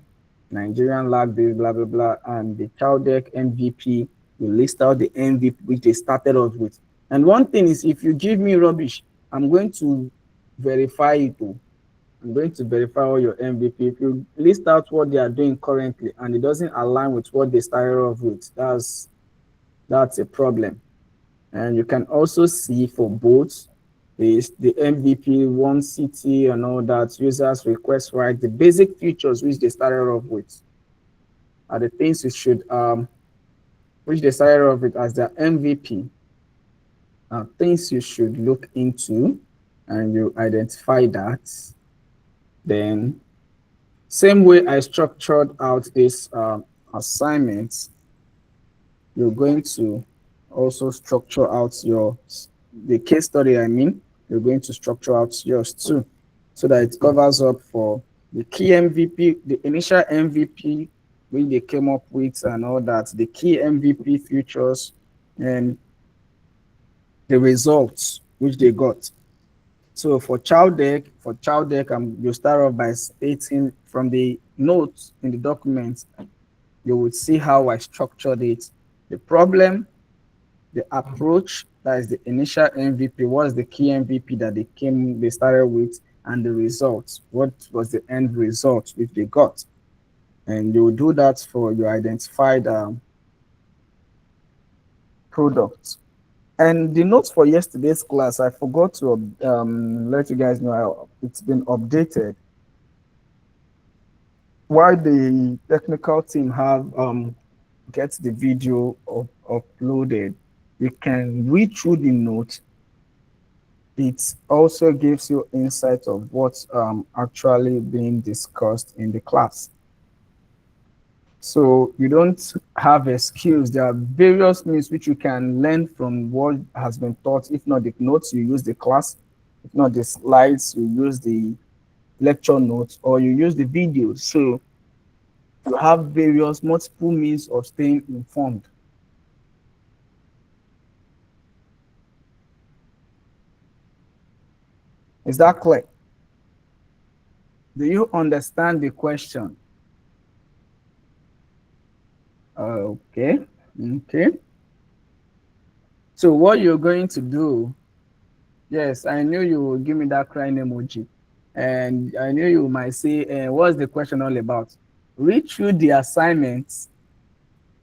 Nigerian lag this, blah blah blah, and the Chowdeck MVP, you list out the MVP which they started off with. And one thing is, if you give me rubbish, I'm going to verify it. I'm going to verify all your MVP. If you list out what they are doing currently and it doesn't align with what they started off with, that's a problem. And you can also see for both is the MVP, one city and all that, users request right, the basic features which they started off with are the things you should which they started off with as their MVP. Things you should look into, and you identify that. Then same way I structured out this assignment, you're going to also structure out the case study. You're going to structure out yours too, so that it covers up for the key MVP, the initial MVP which they came up with and all that, the key MVP features, and the results which they got. So for Chowdeck, you start off by stating from the notes in the document, you would see how I structured it. The problem, the approach, that is the initial MVP, what's the key MVP that they started with, and the results, what was the end result which they got. And you will do that for your identified product. And the notes for yesterday's class, I forgot to let you guys know it's been updated. While the technical team have get the video uploaded, you can read through the notes. It also gives you insight of what's actually being discussed in the class. So you don't have excuse. There are various means which you can learn from what has been taught. If not the notes, you use the class. If not the slides, you use the lecture notes, or you use the videos. So you have various multiple means of staying informed. Is that clear? Do you understand the question? Okay. So what you're going to do, yes, I knew you would give me that crying emoji. And I knew you might say, what's the question all about? Read through the assignments,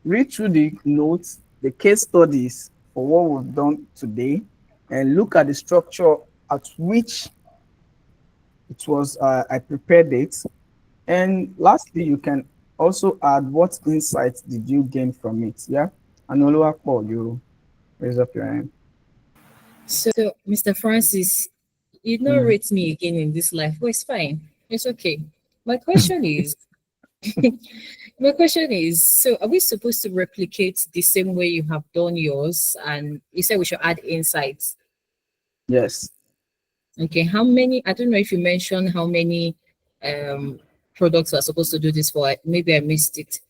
read through the notes, the case studies for what we've done today, and look at the structure at which it was I prepared it. And lastly, you can also add what insights did you gain from it. Yeah. And Paul, you raise up your hand. So, Mr. Francis, you not rate me again in this life, but it's fine. It's okay. My question is, so are we supposed to replicate the same way you have done yours? And you said we should add insights. Yes. Okay. How many? I don't know if you mentioned how many products are supposed to do this for. Maybe I missed it.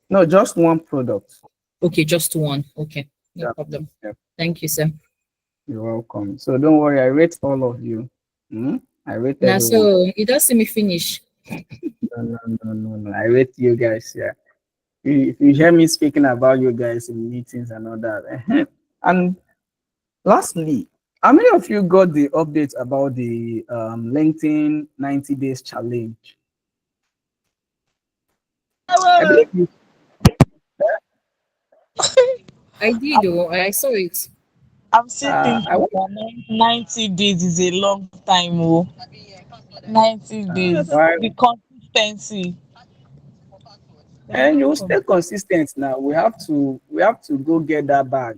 No, just one product. Okay, just one. Okay, no problem. Yeah. Thank you, sir. You're welcome. So don't worry, I rate all of you. I rate everyone. Now, so you don't see me finish. No. I rate you guys. Yeah. If you hear me speaking about you guys in meetings and all that. And lastly, how many of you got the update about the LinkedIn 90 days challenge? I believe you. I did, though. I saw it. I'm still thinking 90 days is a long time. 90 days. The consistency. And you stay consistent now. We have to go get that bag.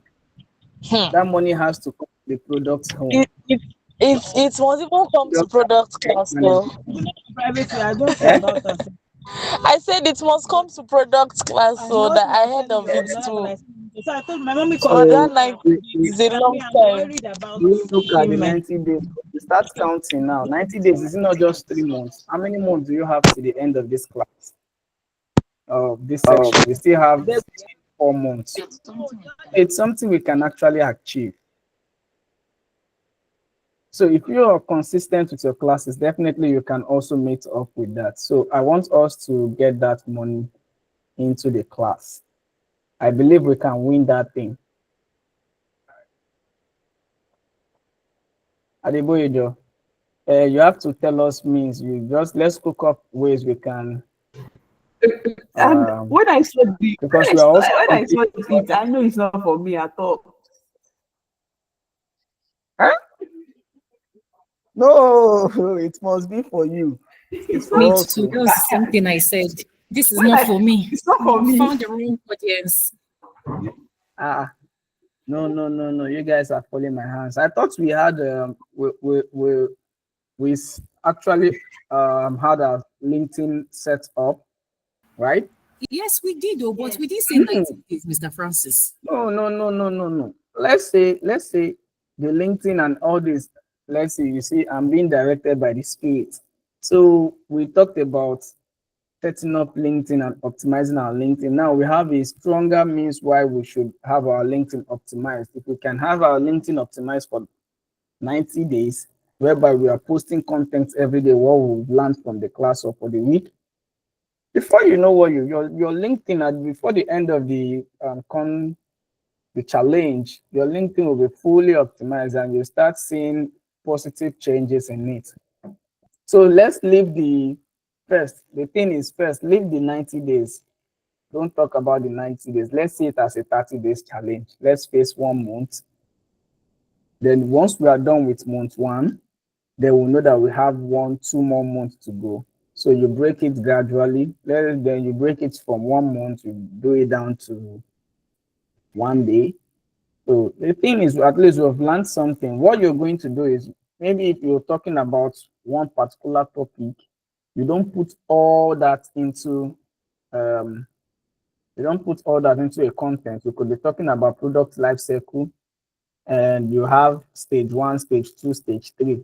That money has to come to the product home. It must even come to product class though. I said it must come to product class so that I heard of it too. So I told my mommy, So that 90 days is a long time. You look at the 90 days. You start counting now. 90 days is not just 3 months. How many months do you have to the end of this class? This section. We still have 4 months. It's something we can actually achieve. So if you are consistent with your classes, definitely you can also meet up with that. So I want us to get that money into the class. I believe we can win that thing. Adeboyejo, you have to tell us means. Let's cook up ways we can. And when I saw the, because we are also when I saw it, I know it's not for me at all. Huh? No, it must be for you. It's me too. That's something I said. This is not for me. It's not for me. Found the wrong audience. No. You guys are pulling my hands. I thought we had we actually had a LinkedIn set up, right? Yes, we did, though, but we didn't say 90 days, Mr. Francis. No. Let's say the LinkedIn and all this. Let's say, you see, I'm being directed by the Spirit. So we talked about setting up LinkedIn and optimizing our LinkedIn. Now we have a stronger means why we should have our LinkedIn optimized. If we can have our LinkedIn optimized for 90 days, whereby we are posting content every day, what we've learned from the class or for the week, before you know what your LinkedIn before the end of the challenge, your LinkedIn will be fully optimized and you start seeing positive changes in it. So let's leave the thing is first, leave the 90 days. Don't talk about the 90 days. Let's see it as a 30 days challenge. Let's face 1 month. Then once we are done with month 1, then we'll know that we have 2 more months to go. So you break it gradually. Then you break it from 1 month, you do it down to 1 day. So the thing is, at least we've learned something. What you're going to do is, maybe if you're talking about one particular topic, you don't put all that into a content. You could be talking about product life cycle, and you have stage 1, stage 2, stage 3.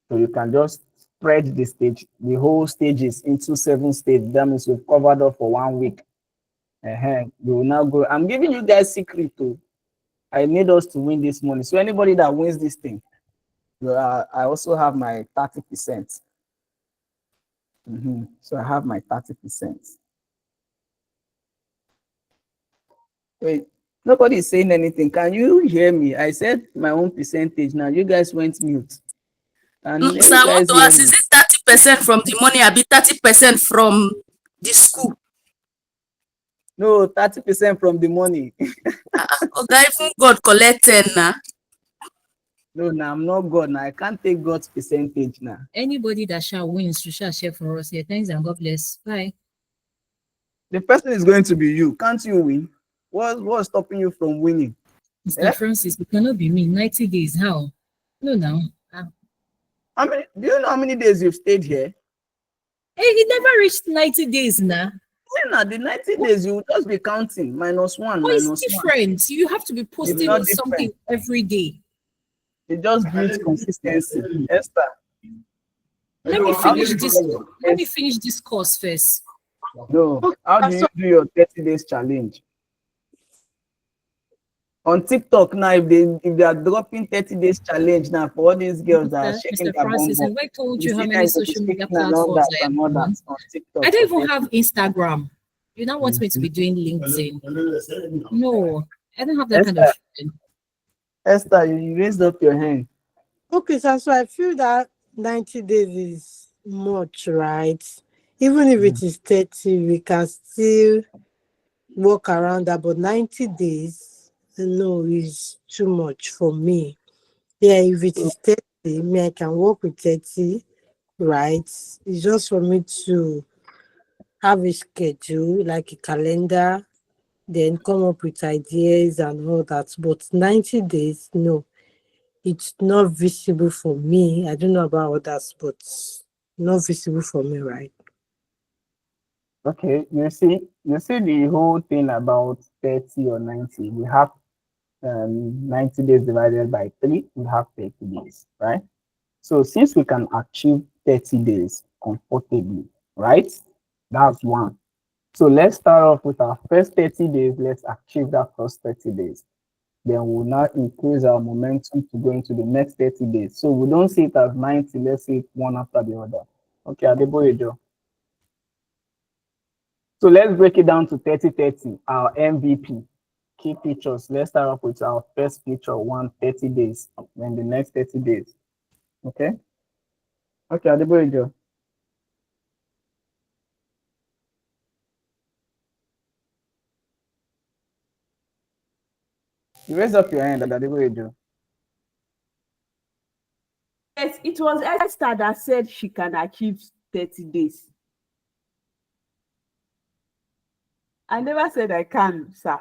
So you can just spread the whole stages into 7 stages. That means we've covered up for 1 week. You will now go. I'm giving you guys secret too. I need us to win this money. So anybody that wins this thing, I also have my 30%. So I have my 30%. Wait, nobody is saying anything. Can you hear me? I said my own percentage. Now you guys went mute. And Sir, I want to ask, is it 30% from the money or 30% from the school? No, 30% from the money. Okay, even God collect 10 now. No, I'm not God now. I can't take God's percentage now. Anybody that shall win, shall share for us here. Thanks and God bless. Bye. The person is going to be you. Can't you win? What's stopping you from winning? Mr. Francis, it cannot be me. 90 days. How? No, now. Do you know how many days you've stayed here? Hey, it never reached 90 days now. Yeah, the 90 days you will just be counting -1. Oh, it's different. You have to be posting on something every day. It just builds consistency. Esther. Let me finish this course first. No. How do you do your 30 days challenge? On TikTok now, if they are dropping 30 days challenge now for all these girls that are shaking Mr. their Francis, bum, have I told you how many social media platforms I am on? on TikTok. I don't even have Instagram. You now want me to be doing LinkedIn? No, I don't have that kind of thing. Esther, you raised up your hand. Okay, so I feel that 90 days is much, right? Even if it is 30, we can still work around that, but 90 days, no, is too much for me. Yeah, if it is 30, me, I can work with 30, right? It's just for me to have a schedule, like a calendar, then come up with ideas and all that. But 90 days, no, it's not visible for me. I don't know about others, but not visible for me, right? Okay, you see the whole thing about 30 or 90. We have 90 days divided by 3, we have 30 days, right? So since we can achieve 30 days comfortably, right? That's 1. So let's start off with our first 30 days. Let's achieve that first 30 days. Then we'll now increase our momentum to go into the next 30 days. So we don't see it as 90, let's see it one after the other. Okay, Adeboyejo. So let's break it down to 30-30, our MVP. Key features. Let's start off with our first feature, 30 days, then the next 30 days. Okay? Okay, Adeboyejo. You raise up your hand, Adeboyejo. Yes, it was Esther that said she can achieve 30 days. I never said I can, sir.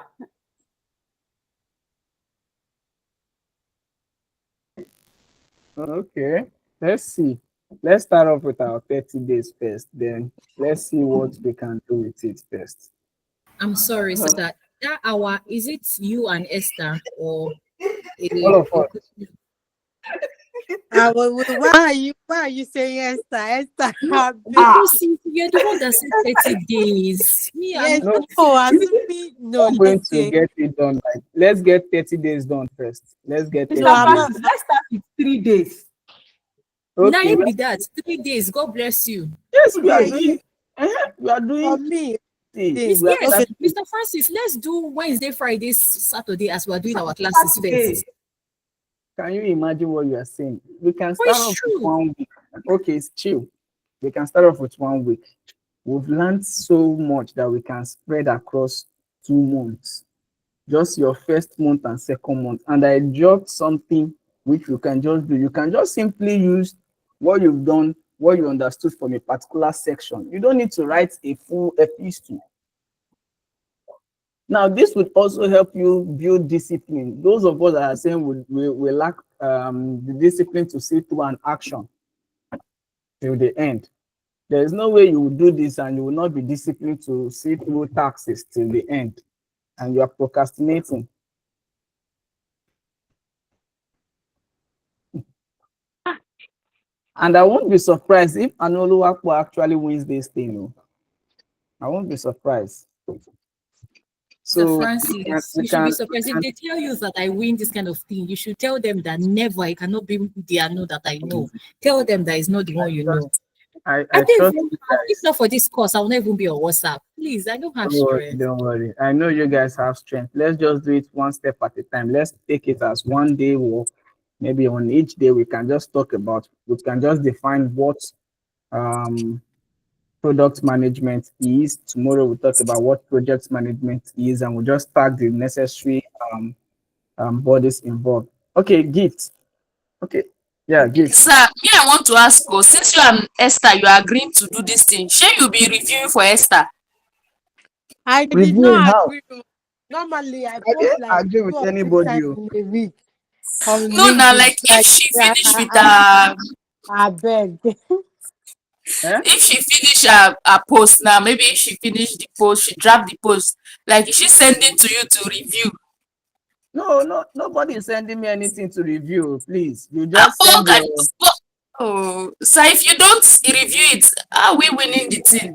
Okay, let's see. Let's start off with our 30 days first. Then let's see what we can do with it first. I'm sorry, sister. That hour, is it you and Esther or All of us. Why are you saying Esther? Because you're the one that said 30 days. Me, Yes, I'm no, I'm going to get it done. Like, let's get 30 days done first. Let's get 30 Mr. days. Francis, let's start with 3 days. now Okay. be that 3 days. God bless you. Yes, we are doing. We are For doing me, things. thing. Yes, Okay. Mr. Francis, let's do Wednesday, Friday, Saturday as we're doing our classes Saturday. first. Can you imagine what you are saying? We can But start it's off with true. 1 week. Okay, it's chill. We can start off with 1 week. We've learned so much that we can spread across 2 months. Just your first month and second month. And I dropped something which you can just do. You can just simply use what you've done, what you understood from a particular section. You don't need to write a full epistle. Now, this would also help you build discipline. Those of us that are saying we lack the discipline to see through an action till the end. There is no way you will do this and you will not be disciplined to see through taxes till the end, and you are procrastinating. And I won't be surprised if Anoluwapo actually wins this thing. Oh. I won't be surprised. So So Francis, you should be surprised if we they tell you that I win this kind of thing. You should tell them that never, I cannot be the I know that I know. Tell them that it's not the one you know. I I don't trust even you have, if guys. not for this course, I'll not even be on WhatsApp. Please, I don't have strength. Don't worry. I know you guys have strength. Let's just do it one step at a time. Let's take it as 1 day walk. Maybe on each day we can just talk about, we can just define what product management is. Tomorrow we'll talk about what project management is, and we'll just tag the necessary bodies involved. Okay, gifts. Okay, yeah, gifts. Sir, me, I want to ask you, since you and Esther, you are agreeing to do this thing, shall you be reviewing for Esther? I did Reviewing not how? agree. Normally, I I post didn't like agree 2 with or 3 anybody. times Oh. in a week on No, now, LinkedIn. like if she finish with I beg. Eh? if she finish her post now, maybe if she finish the post, she drop the post, like is she sending to you to review? No, nobody is sending me anything to review. Please, you just Oh, send God. your. Oh, so if you don't review it, how are we winning the thing?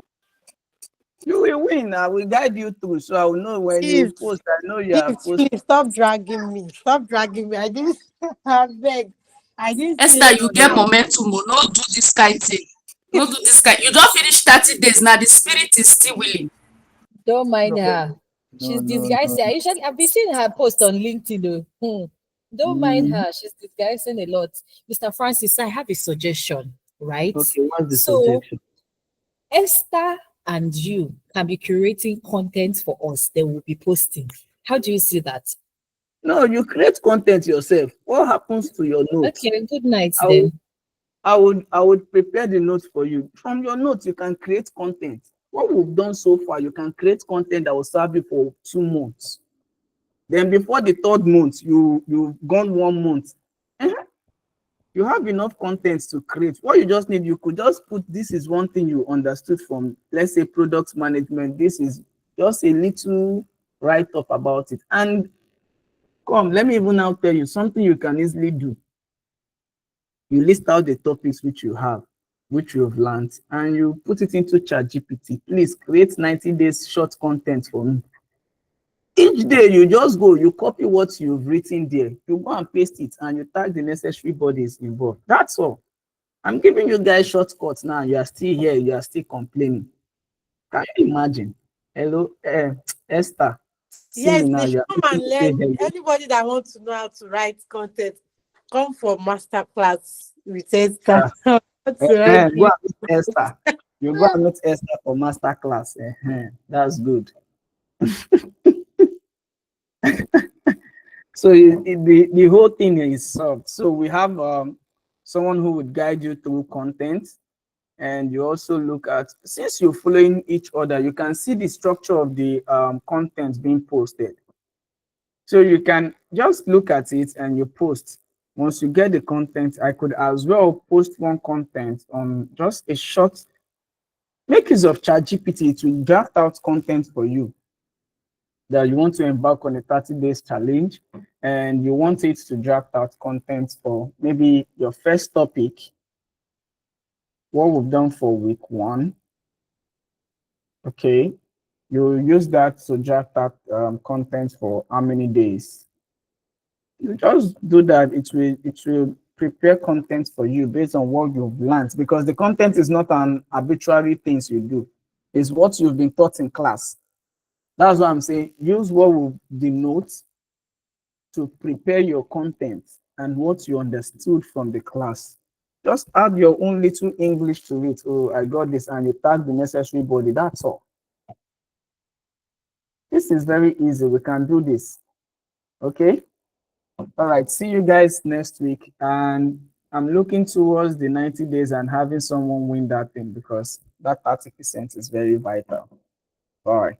You will win. I will guide you through, so I will know when you If, post. I know you are posting. please stop dragging me. Stop dragging me. I didn't. I beg. I didn't see Esther, you get anything. momentum. Oh, no do this kind thing. No do this kind. You don't finish 30 days now. The spirit is still willing. Don't mind No, her. She's disguising. I've been seeing her post on LinkedIn though. Don't mind her. She's disguising a lot. Mr. Francis, I have a suggestion, right? Okay, what's the So suggestion? Esther and you can be curating content for us that we'll be posting. How do you see that? No, you create content yourself. What happens to your notes? Okay, good night I then. I would prepare the notes for you. From your notes, you can create content. What we've done so far, you can create content that will serve you for 2 months. Then before the 3rd month, you've gone 1 month. You have enough content to create. What you just need, you could just put, this is one thing you understood from, let's say, product management. This is just a little write-up about it. And come, let me even now tell you something you can easily do. You list out the topics which you have, which you've learned, and you put it into ChatGPT. Please create 90 days short content for me. Each day you just go, you copy what you've written there, you go and paste it, and you tag the necessary bodies involved. That's all. I'm giving you guys shortcuts now. You are still here, you are still complaining. Can you imagine? Hello, Esther. See Yes, me now. they You should are come and say learn. hello. Anybody that wants to know how to write content, come for masterclass with Esther. How to write Go and meet Esther. You go and meet Esther for master class. That's good. So the whole thing is solved. So we have someone who would guide you through content, and you also look at, since you're following each other, you can see the structure of the content being posted. So you can just look at it and you post. Once you get the content, I could as well post one content on just a short. Make use of ChatGPT to draft out content for you that you want to embark on a 30 days challenge, and you want it to draft out content for maybe your first topic, what we've done for week 1. Okay, you use that to draft out content for how many days. You just do that. It will prepare content for you based on what you've learned, because the content is not an arbitrary things you do. is what you've been taught in class. That's what I'm saying. Use what will denote to prepare your content and what you understood from the class. Just add your own little English to it. Oh, I got this, and you tag the necessary body. That's all. This is very easy. We can do this. Okay. All right. See you guys next week. And I'm looking towards the 90 days and having someone win that thing, because that 30% is very vital. All right.